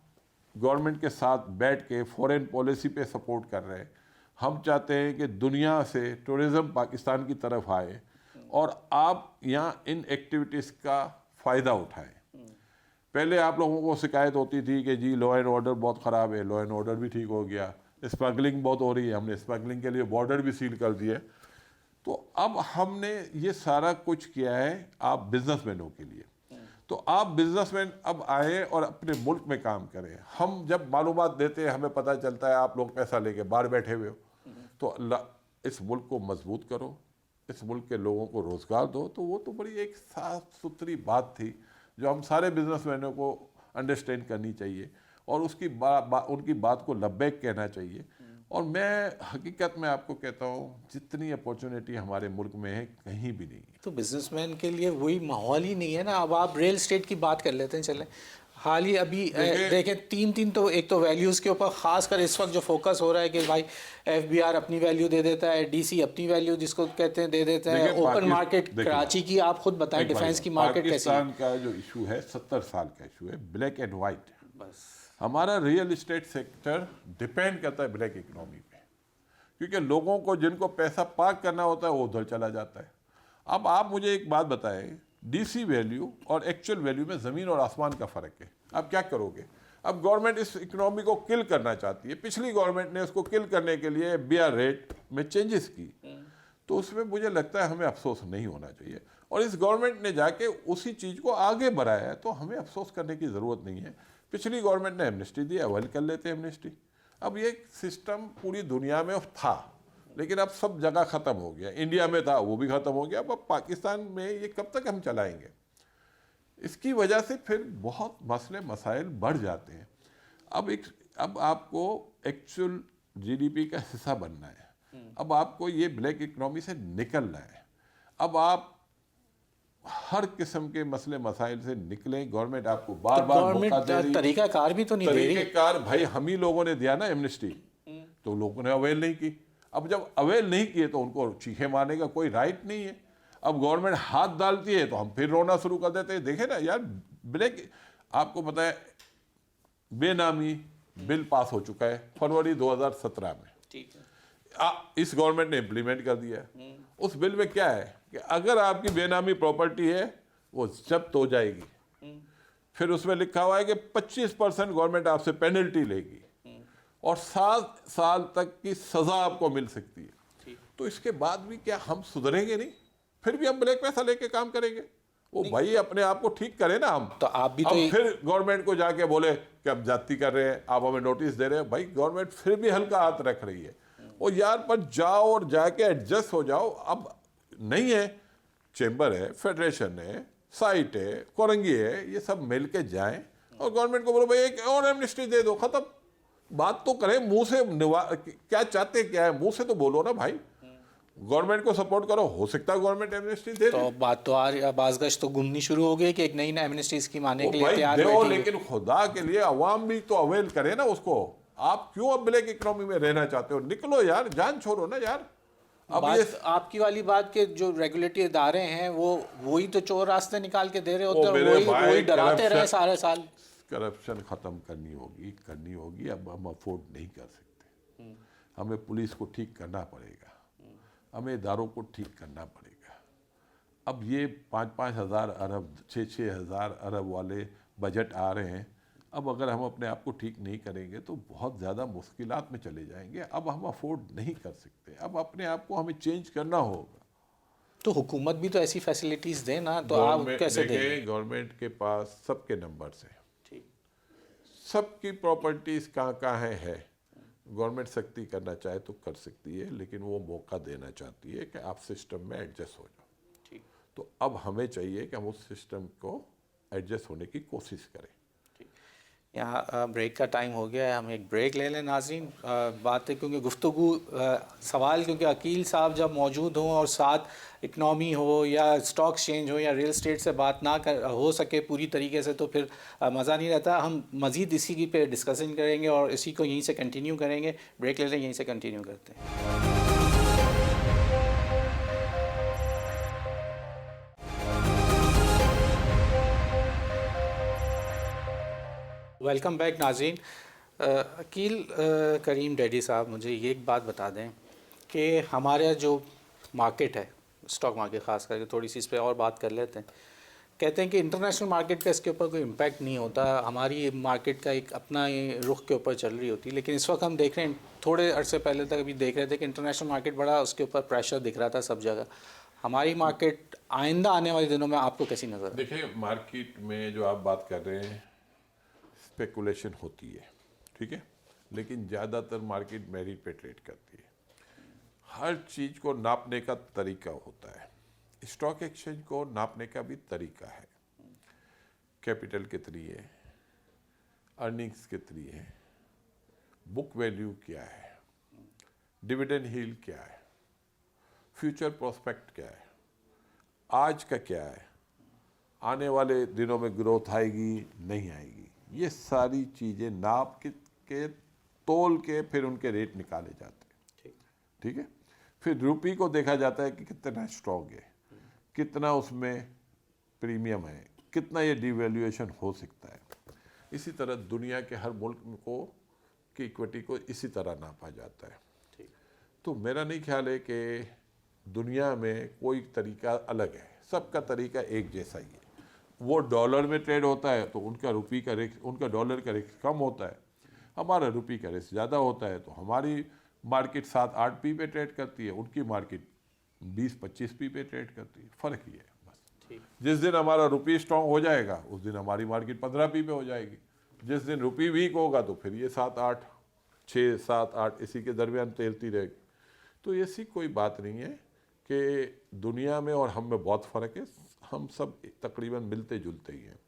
गवर्नमेंट के साथ बैठ के फॉरेन पॉलिसी पे सपोर्ट कर रहे हैं। हम चाहते हैं कि दुनिया से टूरिज़्म पाकिस्तान की तरफ आए और आप यहाँ इन एक्टिविटीज़ का फ़ायदा उठाएं। पहले आप लोगों को शिकायत होती थी कि जी लॉ एंड ऑर्डर बहुत ख़राब है, लॉ एंड ऑर्डर भी ठीक हो गया, स्मगलिंग बहुत हो रही है, हमने स्मगलिंग के लिए बॉर्डर भी सील कर दिए। तो अब हमने ये सारा कुछ किया है आप बिजनेसमैनों के लिए। तो आप बिजनेसमैन अब आए और अपने मुल्क में काम करें। हम जब मालूमात देते हैं हमें पता चलता है आप लोग पैसा लेके बाहर बैठे हुए हो, तो अल्लाह इस मुल्क को मजबूत करो, इस मुल्क के लोगों को रोज़गार दो। तो वो तो बड़ी एक साफ सुथरी बात थी जो हम सारे बिजनेसमैनों को अंडरस्टैंड करनी चाहिए और उसकी उनकी बात को लब्बैक कहना चाहिए। और मैं हकीकत में आपको कहता हूँ जितनी अपॉर्चुनिटी हमारे मुल्क में है कहीं भी नहीं है। तो बिजनेसमैन के लिए वही माहौल ही नहीं है ना। अब आप रियल एस्टेट की बात कर लेते हैं, चलें हाल ही अभी देखें तीन तो एक तो वैल्यूज़ के ऊपर ख़ासकर इस वक्त जो फोकस हो रहा है कि भाई FBR अपनी वैल्यू दे देता है, DC अपनी वैल्यू जिसको कहते हैं दे देता है, ओपन मार्केट कराची की आप खुद बताएं डिफेंस की मार्केट कैसी है? पाकिस्तान का जो इशू है 70 साल का इशू है, ब्लैक एंड वाइट। बस हमारा रियल एस्टेट सेक्टर डिपेंड करता है ब्लैक इकोनॉमी पे, क्योंकि लोगों को जिनको पैसा पार्क करना होता है वो उधर चला जाता है। अब आप मुझे एक बात बताएं, DC वैल्यू और एक्चुअल वैल्यू में ज़मीन और आसमान का फ़र्क है। अब क्या करोगे? अब गवर्नमेंट इस इकोनॉमी को किल करना चाहती है। पिछली गवर्नमेंट ने उसको किल करने के लिए FBR रेट में चेंजेस की, तो उसमें मुझे लगता है हमें अफसोस नहीं होना चाहिए। और इस गवर्नमेंट ने जाके उसी चीज़ को आगे बढ़ाया है, तो हमें अफसोस करने की ज़रूरत नहीं है। पिछली गवर्नमेंट ने एमनेस्टी दी, अवेल कर लेते एमनेस्टी। अब ये सिस्टम पूरी दुनिया में था, लेकिन अब सब जगह ख़त्म हो गया। इंडिया में था, वो भी ख़त्म हो गया। अब पाकिस्तान में ये कब तक हम चलाएंगे? इसकी वजह से फिर बहुत मसले मसाइल बढ़ जाते हैं। अब आपको एक्चुअल जीडीपी का हिस्सा बनना है। अब आपको ये ब्लैक इकोनॉमी से निकलना है। अब आप हर किस्म के मसले मसाइल से निकलें। गवर्नमेंट आपको बार बार मौका दे रही है। तरीका कार भी तो नहीं दे रही। तरीक़ेकार भाई हम ही लोगों ने दिया ना एमनेस्टी, तो लोगों ने अवेल नहीं की। अब जब अवेल नहीं किए तो उनको चीखे मारने का कोई राइट नहीं है। अब गवर्नमेंट हाथ डालती है तो हम फिर रोना शुरू कर देते हैं। देखे ना यार, ब्लैक, आपको पता है बेनामी बिल पास हो चुका है फरवरी 2017 में। ठीक है। इस गवर्नमेंट ने इम्प्लीमेंट कर दिया। उस बिल में क्या है कि अगर आपकी बेनामी प्रॉपर्टी है वो जब्त हो जाएगी। फिर उसमें लिखा हुआ है कि 25% गवर्नमेंट आपसे पेनल्टी लेगी और 7 साल तक की सजा आपको मिल सकती है। तो इसके बाद भी क्या हम सुधरेंगे नहीं? फिर भी हम ब्लैक पैसा लेके काम करेंगे? वो भाई अपने आप को ठीक करें ना हम। तो आप भी तो फिर गवर्नमेंट को जाके बोले कि अब जाति कर रहे हैं, आप हमें नोटिस दे रहे हैं। भाई गवर्नमेंट फिर भी हल्का हाथ रख रही है। और यार पर जाओ और जाके एडजस्ट हो जाओ। अब नहीं है, चेंबर है, फेडरेशन है, साइट है, कोरंगी है, ये सब मिल के जाएं और गवर्नमेंट को बोलो भाई एक और एमनेस्टी दे दो, खत्म। बात तो करें, मुंह से क्या चाहते क्या है, मुंह से तो बोलो ना भाई। गवर्नमेंट को सपोर्ट करो, हो सकता है गवर्नमेंट एमनेस्टी दे। तो बात तो बाज़गश तो घूमनी शुरू हो गई कि एक नई एमनेस्टी स्कीम आने के लिए तैयार दो, बैठी है। लेकिन खुदा के लिए अवाम भी तो अवेल करे ना उसको। आप क्यों अब ब्लैक इकोनॉमी में रहना चाहते हो? निकलो यार, जान छोड़ो ना यार। अब ये आपकी वाली बात के जो रेगुलेटरी इदारे हैं वो वही तो चोर रास्ते निकाल के दे रहे होते हैं, मेरे भाई, वही डराते रहे सारे साल। करप्शन खत्म करनी होगी। अब हम अफोर्ड नहीं कर सकते। हमें पुलिस को ठीक करना पड़ेगा, हमें इदारों को ठीक करना पड़ेगा। अब ये 5-5 हज़ार अरब, 6-6 हज़ार अरब वाले बजट आ रहे हैं। अब अगर हम अपने आप को ठीक नहीं करेंगे तो बहुत ज़्यादा मुश्किलात में चले जाएंगे। अब हम अफोर्ड नहीं कर सकते। अब अपने आप को हमें चेंज करना होगा। तो हुकूमत भी तो ऐसी फैसिलिटीज़ दे ना, तो आप कैसे देंगे? गवर्नमेंट के पास सबके नंबर्स हैं, ठीक, सबकी प्रॉपर्टीज़ कहाँ कहाँ है। गवर्नमेंट सख्ती करना चाहे तो कर सकती है, लेकिन वो मौका देना चाहती है कि आप सिस्टम में एडजस्ट हो जाओ। ठीक। तो अब हमें चाहिए कि हम उस सिस्टम को एडजस्ट होने की कोशिश करें। यहाँ ब्रेक का टाइम हो गया है, हम एक ब्रेक ले लें नाज़रीन। बात है क्योंकि गुफ्तगू सवाल, क्योंकि अकील साहब जब मौजूद हों और साथ इकनॉमी हो या स्टॉक एक्सचेंज हो या रियल स्टेट से बात ना हो सके पूरी तरीके से, तो फिर मज़ा नहीं रहता। हम मज़ीद इसी की पे डिस्कशन करेंगे और इसी को यहीं से कंटिन्यू करेंगे। ब्रेक ले लें, यहीं से कंटिन्यू करते हैं। वेलकम बैक नाज़रीन। अकील करीम डैडी साहब, मुझे ये एक बात बता दें कि हमारा जो मार्केट है, स्टॉक मार्केट ख़ास करके, थोड़ी सी इस पर और बात कर लेते हैं। कहते हैं कि इंटरनेशनल मार्केट का इसके ऊपर कोई इम्पैक्ट नहीं होता, हमारी मार्केट का एक अपना ही रुख के ऊपर चल रही होती है। लेकिन इस वक्त हम देख रहे हैं, थोड़े अरसे पहले तक अभी देख रहे थे कि इंटरनेशनल मार्केट बड़ा, उसके ऊपर प्रेशर दिख रहा था सब जगह। हमारी मार्केट आइंदा आने वाले दिनों में आपको कैसी नज़र? देखिए, मार्केट में जो आप बात कर रहे हैं, स्पेकुलेशन होती है, ठीक है, लेकिन ज़्यादातर मार्केट मेरिट पे ट्रेड करती है। हर चीज़ को नापने का तरीका होता है। स्टॉक एक्सचेंज को नापने का भी तरीका है। कैपिटल कितनी है, अर्निंग्स कितनी है, बुक वैल्यू क्या है, डिविडेंड यील्ड क्या है, फ्यूचर प्रोस्पेक्ट क्या है, आज का क्या है, आने वाले दिनों में ग्रोथ आएगी नहीं आएगी, ये सारी चीज़ें नाप के तोल के फिर उनके रेट निकाले जाते हैं। ठीक है। फिर रुपये को देखा जाता है कि कितना स्ट्रॉन्ग है, कितना उसमें प्रीमियम है, कितना ये डिवैल्यूएशन हो सकता है। इसी तरह दुनिया के हर मुल्क को की इक्विटी को इसी तरह नापा जाता है। तो मेरा नहीं ख्याल है कि दुनिया में कोई तरीका अलग है, सबका तरीका एक जैसा ही है। वो डॉलर में ट्रेड होता है तो उनका रुपये का रिस्क, उनका डॉलर का रिस्क कम होता है, हमारा रुपये का रिस्क ज़्यादा होता है। तो हमारी मार्केट 7-8 पी पे ट्रेड करती है, उनकी मार्केट 20-25p पे ट्रेड करती है, फ़र्क ही है बस। ठीक। जिस दिन हमारा रुपी स्ट्रांग हो जाएगा उस दिन हमारी मार्केट 15p पे हो जाएगी, जिस दिन रुपी वीक होगा तो फिर ये 7-8, 6-7-8 इसी के दरमियान तैरती रहेगी। तो ऐसी कोई बात नहीं है कि दुनिया में और हम में बहुत फ़र्क है, हम सब तकरीबन मिलते जुलते ही हैं।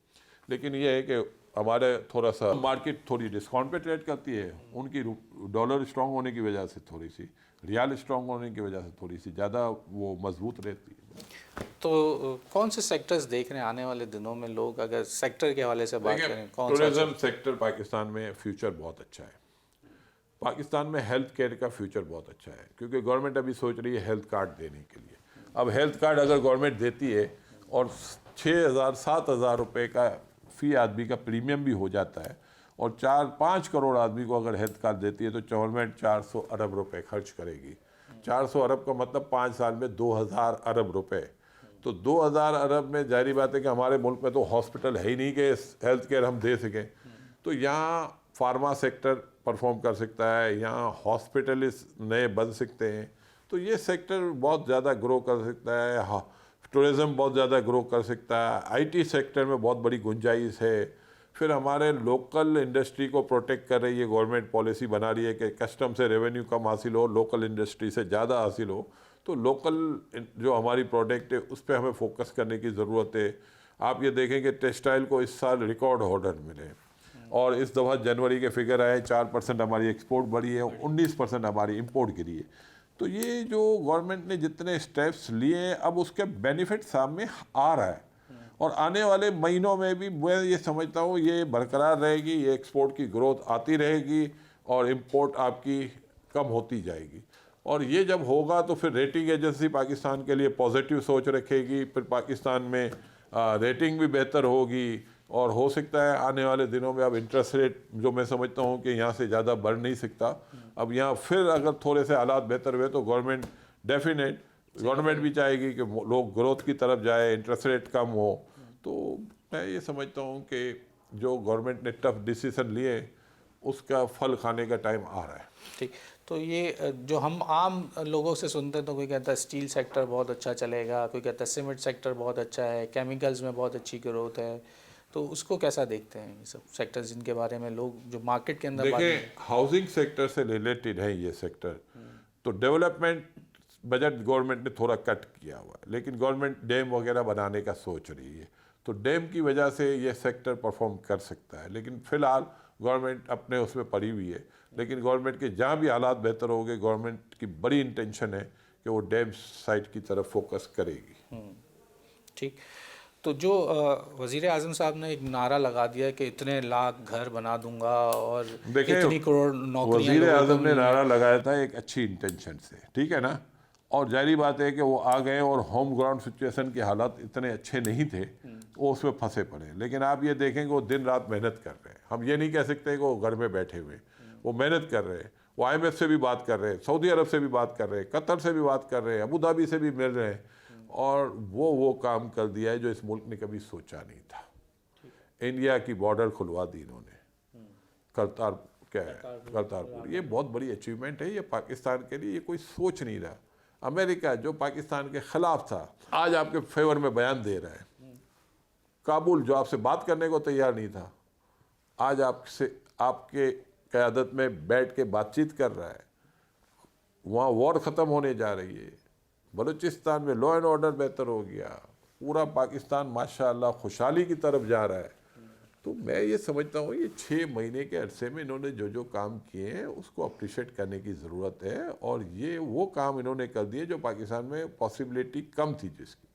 लेकिन ये है कि हमारे थोड़ा सा मार्केट थोड़ी डिस्काउंट पे ट्रेड करती है, उनकी डॉलर स्ट्रांग होने की वजह से थोड़ी सी, रियाल स्ट्रांग होने की वजह से थोड़ी सी ज़्यादा वो मजबूत रहती है। तो कौन से सेक्टर्स देख रहे हैं आने वाले दिनों में लोग, अगर सेक्टर के हवाले से बात करें कौन सा? टूरिज्म सेक्टर पाकिस्तान में फ्यूचर बहुत अच्छा है। पाकिस्तान में हेल्थ केयर का फ्यूचर बहुत अच्छा है, क्योंकि गवर्नमेंट अभी सोच रही है हेल्थ कार्ड देने के लिए। अब हेल्थ कार्ड अगर गवर्नमेंट देती है और 6,000-7,000 रुपये का फ़ी आदमी का प्रीमियम भी हो जाता है और 4-5 करोड़ आदमी को अगर हेल्थ कार्ड देती है तो गवर्नमेंट 400 अरब रुपए खर्च करेगी। 400 अरब का मतलब 5 साल में 2,000 अरब रुपए। तो 2,000 अरब में जाहिर बात है कि हमारे मुल्क में तो हॉस्पिटल है ही नहीं कि हेल्थ केयर हम दे सकें। तो यहाँ फार्मा सेक्टर परफॉर्म कर सकता है, यहाँ हॉस्पिटलिस्ट नए बन सकते हैं, तो ये सेक्टर बहुत ज़्यादा ग्रो कर सकता है। हाँ, टूरिज़्म बहुत ज़्यादा ग्रो कर सकता है। आईटी सेक्टर में बहुत बड़ी गुंजाइश है। फिर हमारे लोकल इंडस्ट्री को प्रोटेक्ट कर रही है गवर्नमेंट, पॉलिसी बना रही है कि कस्टम से रेवेन्यू कम हासिल हो, लोकल इंडस्ट्री से ज़्यादा हासिल हो। तो लोकल जो हमारी प्रोडक्ट है उस पर हमें फोकस करने की ज़रूरत है। आप ये देखें कि टेक्सटाइल को इस साल रिकॉर्ड ऑर्डर मिले और इस दफ़ा जनवरी के फिगर आए 4% हमारी एक्सपोर्ट बढ़ी है, 19% हमारी इंपोर्ट गिरी है। तो ये जो गवर्नमेंट ने जितने स्टेप्स लिए अब उसके बेनिफिट सामने आ रहा है और आने वाले महीनों में भी मैं ये समझता हूँ ये बरकरार रहेगी, ये एक्सपोर्ट की ग्रोथ आती रहेगी और इंपोर्ट आपकी कम होती जाएगी। और ये जब होगा तो फिर रेटिंग एजेंसी पाकिस्तान के लिए पॉजिटिव सोच रखेगी, फिर पाकिस्तान में रेटिंग भी बेहतर होगी और हो सकता है आने वाले दिनों में अब इंटरेस्ट रेट जो मैं समझता हूँ कि यहाँ से ज़्यादा बढ़ नहीं सकता। अब यहाँ फिर अगर थोड़े से हालात बेहतर हुए तो गवर्नमेंट भी चाहेगी कि लोग ग्रोथ की तरफ जाए, इंटरेस्ट रेट कम हो। तो मैं ये समझता हूँ कि जो गवर्नमेंट ने टफ डिसीजन लिए उसका फल खाने का टाइम आ रहा है। ठीक। तो ये जो हम आम लोगों से सुनते हैं तो कोई कहता है स्टील सेक्टर बहुत अच्छा चलेगा, कोई कहता है सीमेंट सेक्टर बहुत अच्छा है, केमिकल्स में बहुत अच्छी ग्रोथ है, तो उसको कैसा देखते हैं ये सब सेक्टर्स जिनके बारे में लोग जो मार्केट के अंदर देखें, हाउसिंग सेक्टर से रिलेटेड है ये सेक्टर। तो डेवलपमेंट बजट गवर्नमेंट ने थोड़ा कट किया हुआ है, लेकिन गवर्नमेंट डैम वगैरह बनाने का सोच रही है, तो डैम की वजह से ये सेक्टर परफॉर्म कर सकता है। लेकिन फ़िलहाल गवर्नमेंट अपने उसमें पड़ी हुई है, लेकिन गवर्नमेंट के जहाँ भी हालात बेहतर हो गए गवर्नमेंट की बड़ी इंटेंशन है कि वो डैम साइट की तरफ फोकस करेगी। ठीक। तो जो वज़ीर आज़म साहब ने एक नारा लगा दिया कि इतने लाख घर बना दूंगा और इतनी करोड़ नौकरियां, वज़ीर आज़म ने नारा लगाया था एक अच्छी इंटेंशन से, ठीक है ना, और जाहिर बात है कि वो आ गए और होम ग्राउंड सिचुएशन के हालात इतने अच्छे नहीं थे, वो उसमें फंसे पड़े। लेकिन आप ये देखें कि वो दिन रात मेहनत कर रहे हैं। हम ये नहीं कह सकते कि वो घर में बैठे हुए, वो मेहनत कर रहे हैं। वो IMF से भी बात कर रहे हैं, सऊदी अरब से भी बात कर रहे हैं, कतर से भी बात कर रहे हैं, अबू धाबी से भी मिल रहे हैं और वो काम कर दिया है जो इस मुल्क ने कभी सोचा नहीं था। इंडिया की बॉर्डर खुलवा दी इन्होंने, करतारपुर। ये बहुत बड़ी अचीवमेंट है ये पाकिस्तान के लिए, ये कोई सोच नहीं रहा। अमेरिका जो पाकिस्तान के खिलाफ था आज आपके फेवर में बयान दे रहा है। काबुल जो आपसे बात करने को तैयार नहीं था आज आपके क़यादत में बैठ के बातचीत कर रहा है। वहाँ वॉर ख़त्म होने जा रही है, बलूचिस्तान में लॉ एंड ऑर्डर बेहतर हो गया, पूरा पाकिस्तान माशाअल्लाह खुशहाली की तरफ जा रहा है। तो मैं ये समझता हूँ ये 6 महीने के अरसे में इन्होंने जो काम किए हैं उसको अप्रिशिएट करने की ज़रूरत है और ये वो काम इन्होंने कर दिए जो पाकिस्तान में पॉसिबिलिटी कम थी जिसकी।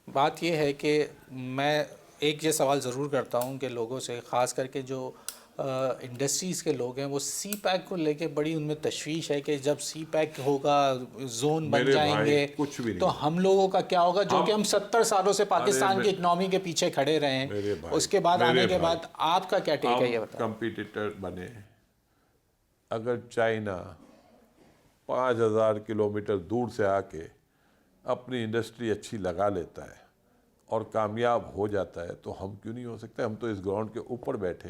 बात ये है कि मैं एक ये सवाल ज़रूर करता हूँ कि लोगों से, ख़ास करके जो इंडस्ट्रीज़ के लोग हैं, वो सी पैक को लेके बड़ी उनमें तशवीश है कि जब सी पैक होगा, जोन बन जाएंगे, कुछ भी नहीं, तो हम लोगों का क्या होगा, जो कि हम 70 सालों से पाकिस्तान की इकनॉमी के पीछे खड़े रहे हैं। उसके बाद आने के बाद आपका क्या टेक है ये बताओ। कंपटीटर बने, अगर चाइना 5,000 किलोमीटर दूर से आके अपनी इंडस्ट्री अच्छी लगा लेता है और कामयाब हो जाता है तो हम क्यों नहीं हो सकते। हम तो इस ग्राउंड के ऊपर बैठे,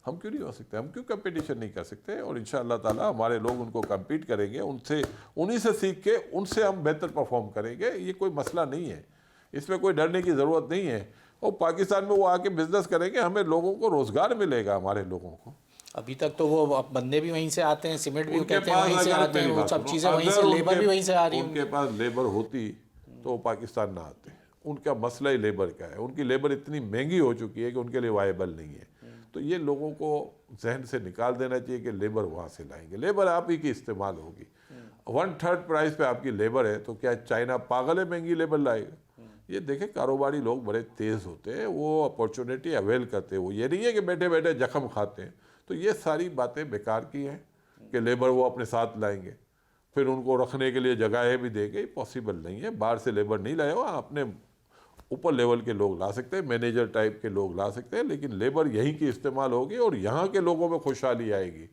हम क्यों नहीं हो सकते, हम क्यों कंपटीशन नहीं कर सकते। और इंशाअल्लाह ताला हमारे लोग उनको compete करेंगे, उनसे उन्हीं से सीख के उनसे हम बेहतर परफॉर्म करेंगे। ये कोई मसला नहीं है, इसमें कोई डरने की ज़रूरत नहीं है। और पाकिस्तान में वो आके बिजनेस करेंगे, हमें लोगों को रोज़गार मिलेगा, हमारे लोगों को। अभी तक तो वो बंदे भी वहीं से आते हैं, सीमेंट भी उनके कहते हैं पास वहीं से अगर आते हैं, मेरी वो बात सब सुनो, चीज़ें वहीं से, अगर लेबर भी वहीं से आ रही है। उनके पास लेबर होती तो वो पाकिस्तान ना आते। उनका मसला ही लेबर का है, उनकी लेबर इतनी महंगी हो चुकी है कि उनके लिए वायबल नहीं है। तो ये लोगों को जहन से निकाल देना चाहिए कि लेबर वहाँ से लाएंगे, लेबर आप ही की इस्तेमाल होगी। 1/3 प्राइस पे आपकी लेबर है, तो क्या चाइना पागल है महंगी लेबर लाएगा? ये देखें, कारोबारी लोग बड़े तेज़ होते हैं, वो अपॉर्चुनिटी अवेल करते हैं। वो ये नहीं है कि बैठे बैठे जख्म खाते हैं। तो ये सारी बातें बेकार की हैं कि लेबर वो अपने साथ लाएंगे, फिर उनको रखने के लिए जगहें भी देंगे। पॉसिबल नहीं है, बाहर से लेबर नहीं लाए हो, अपने ऊपर लेवल के लोग ला सकते हैं, मैनेजर टाइप के लोग ला सकते हैं, लेकिन लेबर यहीं की इस्तेमाल होगी और यहाँ के लोगों में खुशहाली आएगी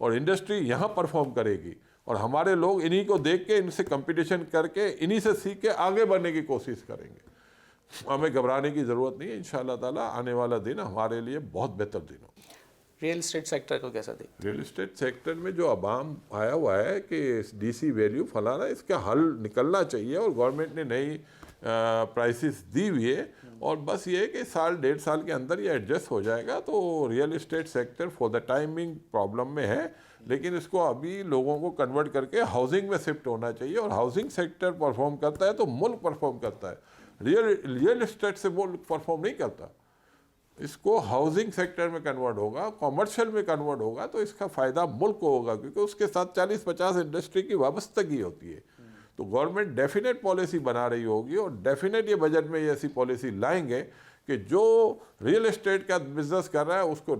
और इंडस्ट्री यहाँ परफॉर्म करेगी। और हमारे लोग इन्हीं को देख के, इनसे कंपटीशन करके, इन्हीं से सीख के आगे बढ़ने की कोशिश करेंगे। हमें घबराने की ज़रूरत नहीं है। इंशाअल्लाह ताला आने वाला दिन हमारे लिए बहुत बेहतर दिन हो। रियल एस्टेट सेक्टर को कैसा देखते रियल एस्टेट सेक्टर में जो अवाम आया हुआ है कि डीसी वैल्यू फलाना, इसका हल निकलना चाहिए। और गवर्नमेंट ने नई प्राइसेस दी हुई है, और बस ये है कि साल 1.5 साल के अंदर ये एडजस्ट हो जाएगा। तो real estate sector for the timing problem में है, लेकिन इसको अभी लोगों को कन्वर्ट करके हाउसिंग में शिफ्ट होना चाहिए। और हाउसिंग सेक्टर परफॉर्म करता है तो मुल्क परफॉर्म करता है, रियल एस्टेट से मुल्क परफॉर्म नहीं करता। इसको हाउसिंग सेक्टर में कन्वर्ट होगा, कॉमर्शियल में कन्वर्ट होगा, तो इसका फ़ायदा मुल्क को होगा, क्योंकि उसके साथ 40-50 इंडस्ट्री की वाबस्तगी होती है। तो गवर्नमेंट डेफिनेट पॉलिसी बना रही होगी, और डेफिनेट ये बजट में ये ऐसी पॉलिसी लाएंगे कि जो रियल एस्टेट का बिजनेस कर रहा है उसको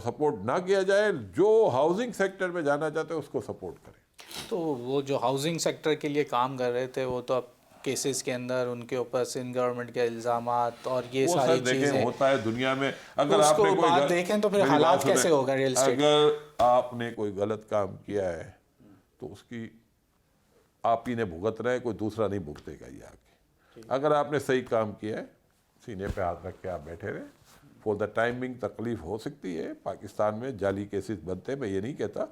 सपोर्ट ना किया जाए, जो हाउसिंग सेक्टर में जाना चाहते हैं उसको सपोर्ट करें। तो वो जो हाउसिंग सेक्टर के लिए काम कर रहे थे, वो तो अब केसेस के अंदर उनके ऊपर सिंध गवर्नमेंट के इल्ज़ामात और ये वो सारी देखें चीज़ें होता है दुनिया में। अगर तो उसको आपने कोई बात देखें तो फिर मेरी हालात बात सुने, कैसे होगा रियल एस्टेट? अगर आपने कोई गलत काम किया है तो उसकी आप ही ने भुगतना है, कोई दूसरा नहीं भुगतेगा ये आके। अगर आपने सही काम किया है, सीने पे हाथ रख के आप बैठे रहे। फॉर द टाइमिंग तकलीफ हो सकती है, पाकिस्तान में जाली केसेस बनते हैं, मैं ये नहीं कहता,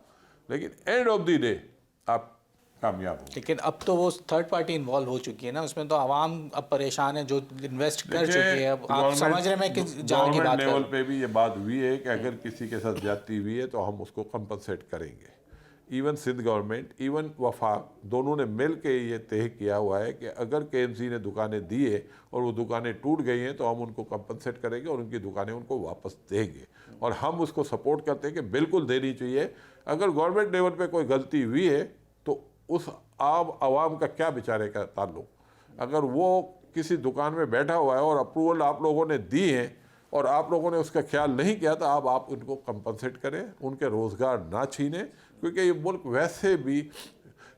लेकिन एंड ऑफ द डे आप कामयाब हो। लेकिन अब तो वो थर्ड पार्टी इन्वॉल्व हो चुकी है ना उसमें, तो आवाम अब परेशान है जो इन्वेस्ट कर चुके हैं। अब आप समझ रहे हैं कि जहाँ की बात लेवल पे भी ये बात हुई है कि अगर किसी के साथ ज्यादती हुई है तो हम उसको कंपनसेट करेंगे। इवन सिंध गवर्नमेंट, इवन वफाक, दोनों ने मिल के ये तय किया हुआ है कि अगर केएमसी ने दुकानें दी है और वो दुकानें टूट गई हैं तो हम उनको कंपनसेट करेंगे और उनकी दुकानें उनको वापस देंगे। और हम उसको सपोर्ट करते हैं कि बिल्कुल देनी चाहिए। अगर गवर्नमेंट लेवल पे कोई गलती हुई है तो उस आवाम का क्या बेचारे का ताल्लुक। अगर वो किसी दुकान में बैठा हुआ है और अप्रूवल आप लोगों ने दी है और आप लोगों ने उसका ख्याल नहीं किया, तो आप उनको कंपनसेट करें, उनके रोज़गार ना छीनें, क्योंकि ये मुल्क वैसे भी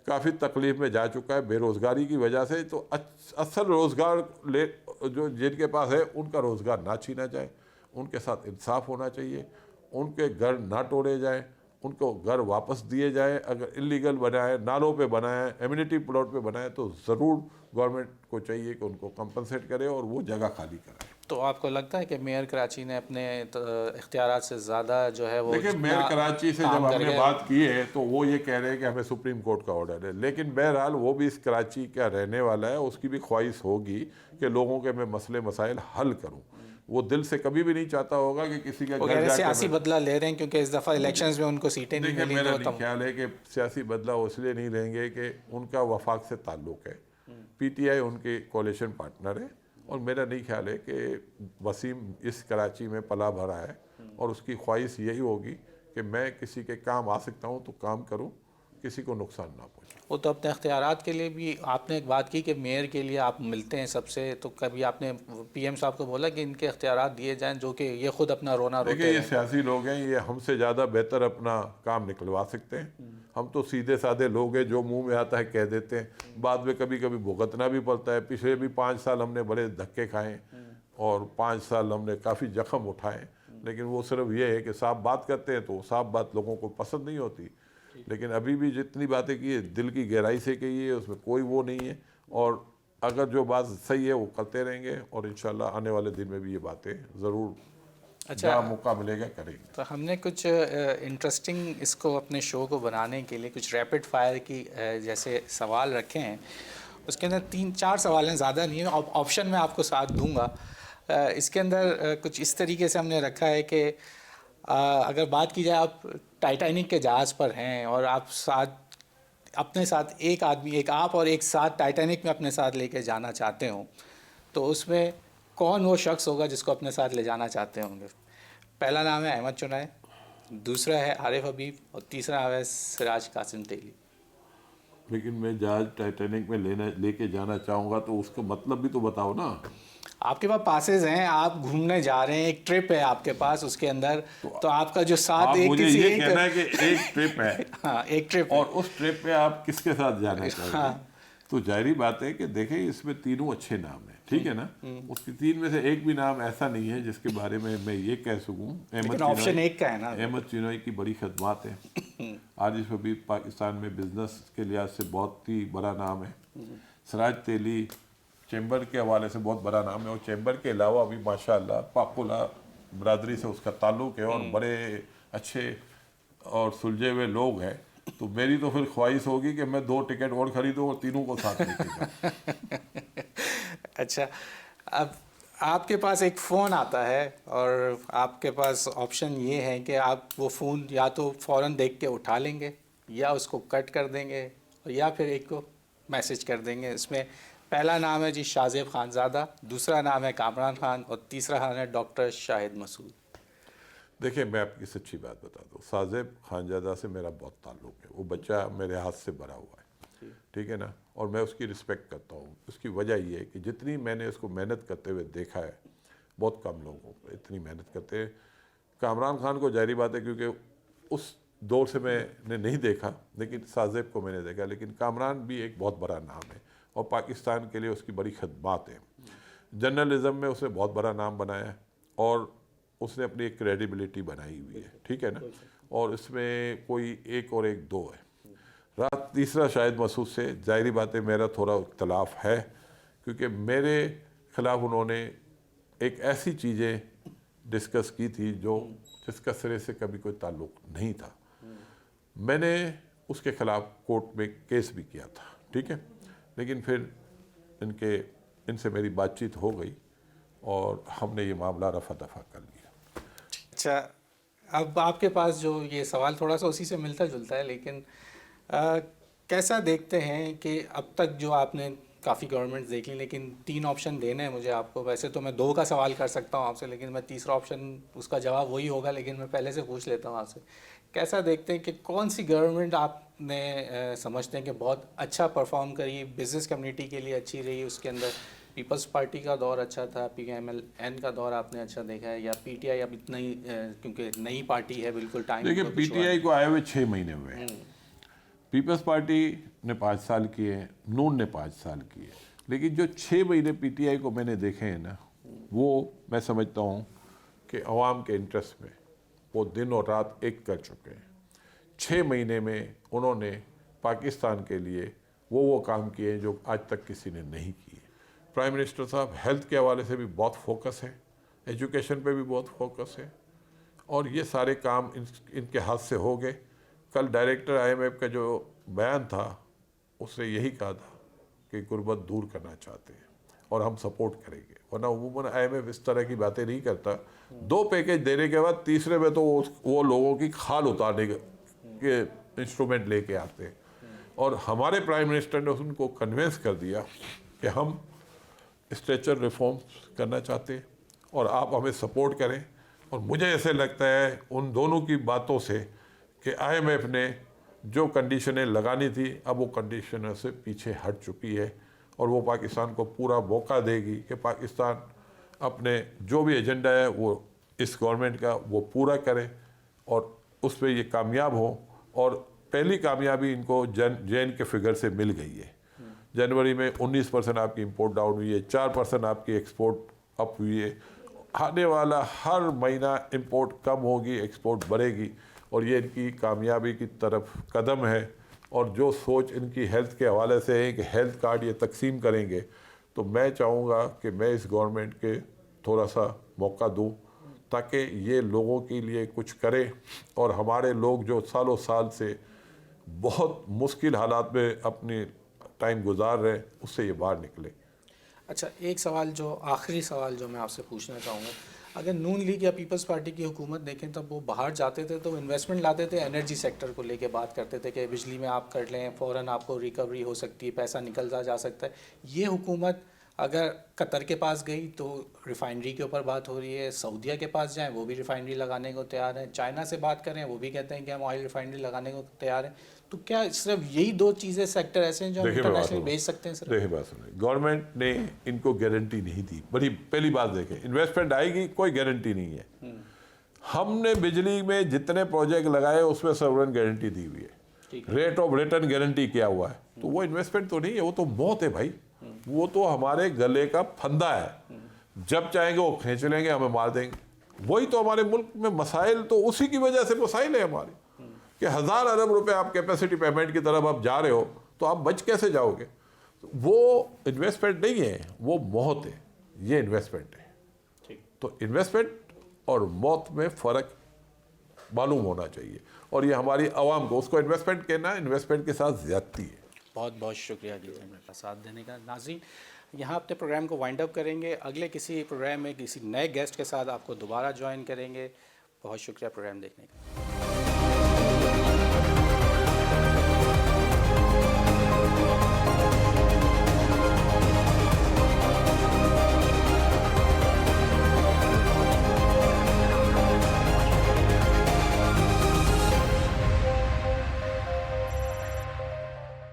काफ़ी तकलीफ में जा चुका है बेरोज़गारी की वजह से। तो असल रोज़गार ले जो जिनके पास है उनका रोज़गार ना छीना जाए, उनके साथ इंसाफ होना चाहिए, उनके घर ना तोड़े जाएँ, उनको घर वापस दिए जाए। अगर इलीगल बनाए, नालों पे बनाए, एम्यूनिटी प्लॉट पे बनाए, तो ज़रूर गवर्नमेंट को चाहिए कि उनको कंपनसेट करे और वो जगह खाली कराए। तो आपको लगता है कि मेयर कराची ने अपने इख्तियारात से ज़्यादा जो है वो, देखिए मेयर कराची से जब हमने बात की है तो वो ये कह रहे हैं कि हमें सुप्रीम कोर्ट का ऑर्डर है, लेकिन बहरहाल वो भी इस कराची का रहने वाला है, उसकी भी ख्वाहिश होगी कि लोगों के मैं मसले मसाइल हल करूं। वो दिल से कभी भी नहीं चाहता होगा कि किसी का घर जाके सियासी बदला ले रहे हैं, क्योंकि इस दफ़ा इलेक्शंस में उनको सीटें नहीं मिली। मेरा नहीं ख्याल है कि सियासी बदला वो इसलिए नहीं लेंगे कि उनका वफाक से ताल्लुक़ है, पीटीआई उनके कोalition पार्टनर है, और मेरा नहीं ख्याल है कि वसीम इस कराची में पला भरा है और उसकी ख्वाहिश यही होगी कि मैं किसी के काम आ सकता हूँ तो काम करूँ, किसी को नुकसान ना पहुँचे। वो तो अपने इख्तियारात के लिए भी आपने एक बात की कि मेयर के लिए आप मिलते हैं सबसे, तो कभी आपने पीएम साहब को बोला कि इनके इख्तियारात दिए जाएं जो कि ये खुद अपना रोना रोते हैं? देखिए ये सियासी लोग हैं, ये हमसे ज़्यादा बेहतर अपना काम निकलवा सकते हैं। हम तो सीधे साधे लोग हैं, जो मुंह में आता है कह देते हैं, बाद में कभी कभी भुगतना भी पड़ता है। पिछले भी 5 साल हमने बड़े धक्के खाए और 5 साल हमने काफ़ी जख्म उठाए, लेकिन वो सिर्फ ये है कि साफ बात करते हैं तो साफ बात लोगों को पसंद नहीं होती। लेकिन अभी भी जितनी बातें की है दिल की गहराई से की है, उसमें कोई वो नहीं है, और अगर जो बात सही है वो करते रहेंगे और इंशाल्लाह आने वाले दिन में भी ये बातें ज़रूर अच्छा। जहाँ मौका मिलेगा करेंगे। तो हमने कुछ इंटरेस्टिंग इसको अपने शो को बनाने के लिए कुछ रैपिड फायर की जैसे सवाल रखे हैं। उसके अंदर 3-4 सवाल हैं, ज़्यादा नहीं है। ऑप्शन मैं आपको साथ दूंगा। इसके अंदर कुछ इस तरीके से हमने रखा है कि अगर बात की जाए, आप टाइटैनिक के जहाज़ पर हैं और आप अपने साथ एक आदमी, एक आप और एक साथ टाइटैनिक में अपने साथ लेके जाना चाहते हो, तो उसमें कौन वो शख्स होगा जिसको अपने साथ ले जाना चाहते होंगे? पहला नाम है अहमद चुनाय, दूसरा है आरिफ हबीब और तीसरा है सिराज कासिम तेली। लेकिन मैं जहाज टाइटैनिक में लेके जाना चाहूँगा तो उसका मतलब भी तो बताओ ना। आपके पास पासेस हैं, आप घूमने जा रहे हैं, एक ट्रिप है आपके पास, उसके अंदर तो आपका जो साथ आप एक मुझे किसी ये एक कहना है कि एक ट्रिप है हाँ, एक ट्रिप और है। उस ट्रिप पे आप किसके साथ जाना चाहोगे? हाँ। तो जाहिर बात है कि देखें इसमें तीनों अच्छे नाम हैं, ठीक है ना। उसकी तीन में से एक भी नाम ऐसा नहीं है जिसके बारे में मैं ये कह सकूं। लेकिन ऑप्शन एक का है ना। अहमद चिनॉय की बड़ी खदमात है। आरिफ हबीब पाकिस्तान में बिजनेस के लिहाज से बहुत ही बड़ा नाम है। सिराज तेली चैम्बर के हवाले से बहुत बड़ा नाम है और चैम्बर के अलावा भी माशाअल्लाह पाकुला बरादरी से उसका ताल्लुक है और बड़े अच्छे और सुलझे हुए लोग हैं। तो मेरी तो फिर ख्वाहिश होगी कि मैं 2 टिकट और खरीदूँ और तीनों को साथ लेके जाऊँ। अच्छा, अब आपके पास एक फ़ोन आता है और आपके पास ऑप्शन ये है कि आप वो फ़ोन या तो फ़ौरन देख के उठा लेंगे या उसको कट कर देंगे या फिर एक को मैसेज कर देंगे। इसमें पहला नाम है जी शाहज़ेब खानज़ादा, दूसरा नाम है कामरान खान और तीसरा नाम है डॉक्टर शाहिद मसूद। देखिए मैं आपकी सच्ची बात बता दूँ, साजिब खानजादा से मेरा बहुत ताल्लुक़ है। वो बच्चा मेरे हाथ से बड़ा हुआ है, ठीक है ना, और मैं उसकी रिस्पेक्ट करता हूँ। उसकी वजह ये है कि जितनी मैंने उसको मेहनत करते हुए देखा है, बहुत कम लोगों को इतनी मेहनत करते हैं। कामरान खान को जाहिर बात है क्योंकि उस दौर से मैंने नहीं देखा, लेकिन साजिब को मैंने देखा। लेकिन कामरान भी एक बहुत बड़ा नाम है और पाकिस्तान के लिए उसकी बड़ी खदमात है। जर्नलिज़म में उसने बहुत बड़ा नाम बनाया है और उसने अपनी एक क्रेडिबिलिटी बनाई हुई है, ठीक है ना। और इसमें कोई एक और एक दो है। रात तीसरा शाहिद मसूद से ज़ाहिरी बात है मेरा थोड़ा इख्तलाफ है, क्योंकि मेरे ख़िलाफ़ उन्होंने एक ऐसी चीज़ें डिस्कस की थी जिसका सिरे से कभी कोई ताल्लुक़ नहीं था। मैंने उसके ख़िलाफ़ कोर्ट में केस भी किया था, ठीक है, लेकिन फिर इनसे मेरी बातचीत हो गई और हमने ये मामला रफ़ा दफ़ा कर लिया। अच्छा, अब आपके पास जो ये सवाल थोड़ा सा उसी से मिलता जुलता है, लेकिन कैसा देखते हैं कि अब तक जो आपने काफ़ी गवर्नमेंट्स देख ली, लेकिन 3 ऑप्शन देने हैं मुझे आपको। वैसे तो मैं 2 का सवाल कर सकता हूँ आपसे, लेकिन मैं तीसरा ऑप्शन उसका जवाब वही होगा, लेकिन मैं पहले से पूछ लेता हूँ आपसे। कैसा देखते हैं कि कौन सी गवर्नमेंट आपने समझते हैं कि बहुत अच्छा परफॉर्म करी, बिज़नेस कम्युनिटी के लिए अच्छी रही? उसके अंदर पीपल्स पार्टी का दौर अच्छा था, PMLN का दौर आपने अच्छा देखा है, या PTI अब इतना ही क्योंकि नई पार्टी है बिल्कुल टाइम? देखिए PTI को आए हुए 6 महीने हुए, पीपल्स पार्टी ने 5 साल किए, नून ने 5 साल किए, लेकिन जो 6 महीने PTI को मैंने देखे हैं ना, वो मैं समझता हूँ कि अवाम के इंटरेस्ट में वो दिन और रात एक कर चुके हैं। 6 महीने में उन्होंने पाकिस्तान के लिए वो काम किए जो आज तक किसी ने नहीं किए। प्राइम मिनिस्टर साहब हेल्थ के हवाले से भी बहुत फोकस है, एजुकेशन पे भी बहुत फोकस है और ये सारे काम इनके हाथ से हो गए। कल डायरेक्टर IMF का जो बयान था उसने यही कहा था कि गुर्बत दूर करना चाहते हैं और हम सपोर्ट करेंगे, वरना उमूमन IMF इस तरह की बातें नहीं करता। 2 पैकेज देने के बाद तीसरे में तो वो लोगों की खाल उतारने के इंस्ट्रूमेंट लेके आते हैं और हमारे प्राइम मिनिस्टर ने उनको कन्विंस कर दिया कि हम स्ट्रेचर रिफॉर्म्स करना चाहते हैं और आप हमें सपोर्ट करें। और मुझे ऐसे लगता है उन दोनों की बातों से कि IMF ने जो कंडीशनें लगानी थी अब वो कंडीशनों से पीछे हट चुकी है और वो पाकिस्तान को पूरा मौका देगी कि पाकिस्तान अपने जो भी एजेंडा है वो इस गवर्नमेंट का वो पूरा करे और उस पर ये कामयाब हो। और पहली कामयाबी इनको जैन के फिगर से मिल गई है। जनवरी में 19% आपकी इंपोर्ट डाउन हुई है, 4% आपकी एक्सपोर्ट अप हुई है। आने वाला हर महीना इंपोर्ट कम होगी, एक्सपोर्ट बढ़ेगी और ये इनकी कामयाबी की तरफ कदम है। और जो सोच इनकी हेल्थ के हवाले से है कि हेल्थ कार्ड ये तकसीम करेंगे, तो मैं चाहूँगा कि मैं इस गवर्नमेंट के थोड़ा सा मौका दूँ ताकि ये लोगों के लिए कुछ करे और हमारे लोग जो सालों साल से बहुत मुश्किल हालात में अपनी टाइम गुजार रहे हैं उससे ये बाहर निकले। अच्छा, एक सवाल जो आखिरी सवाल जो मैं आपसे पूछना चाहूँगा, अगर नून लीग या पीपल्स पार्टी की हुकूमत देखें तब वो बाहर जाते थे तो इन्वेस्टमेंट लाते थे, एनर्जी सेक्टर को लेके बात करते थे कि बिजली में आप कर लें, फ़ौरन आपको रिकवरी हो सकती है, पैसा निकलता जा सकता है। ये हुकूमत अगर कतर के पास गई तो रिफाइनरी के ऊपर बात हो रही है, सऊदीया के पास जाएं वो भी रिफाइनरी लगाने को तैयार हैं, चाइना से बात करें वो भी कहते हैं कि हम ऑयल रिफाइनरी लगाने को तैयार हैं। तो क्या सिर्फ यही दो चीज़ें सेक्टर ऐसे हैं जो हम इंटरनेशनल बेच सकते हैं? देखिए बात सुनिए, गवर्नमेंट ने इनको गारंटी नहीं दी। बड़ी पहली बात देखें, इन्वेस्टमेंट आएगी कोई गारंटी नहीं है। हमने बिजली में जितने प्रोजेक्ट लगाए उसमें सॉवरेन गारंटी दी हुई है, रेट ऑफ रिटर्न गारंटी किया हुआ है। तो वो इन्वेस्टमेंट तो नहीं है, वो तो मौत है भाई। वो तो हमारे गले का फंदा है, जब चाहेंगे वो खींच लेंगे, हमें मार देंगे। वही तो हमारे मुल्क में मसाइल, तो उसी की वजह से मसाइल है हमारे कि 1000 अरब रुपए आप कैपेसिटी पेमेंट की तरफ आप जा रहे हो तो आप बच कैसे जाओगे? वो इन्वेस्टमेंट नहीं है, वो मौत है। ये इन्वेस्टमेंट है। तो इन्वेस्टमेंट और मौत में फ़र्क मालूम होना चाहिए और ये हमारी आवाम को, उसको इन्वेस्टमेंट कहना इन्वेस्टमेंट के साथ ज़्यादती है। बहुत बहुत शुक्रिया जी मेरा साथ देने का। नाज़रीन, यहाँ अपने प्रोग्राम को वाइंड अप करेंगे, अगले किसी प्रोग्राम में किसी नए गेस्ट के साथ आपको दोबारा ज्वाइन करेंगे। बहुत शुक्रिया प्रोग्राम देखने का।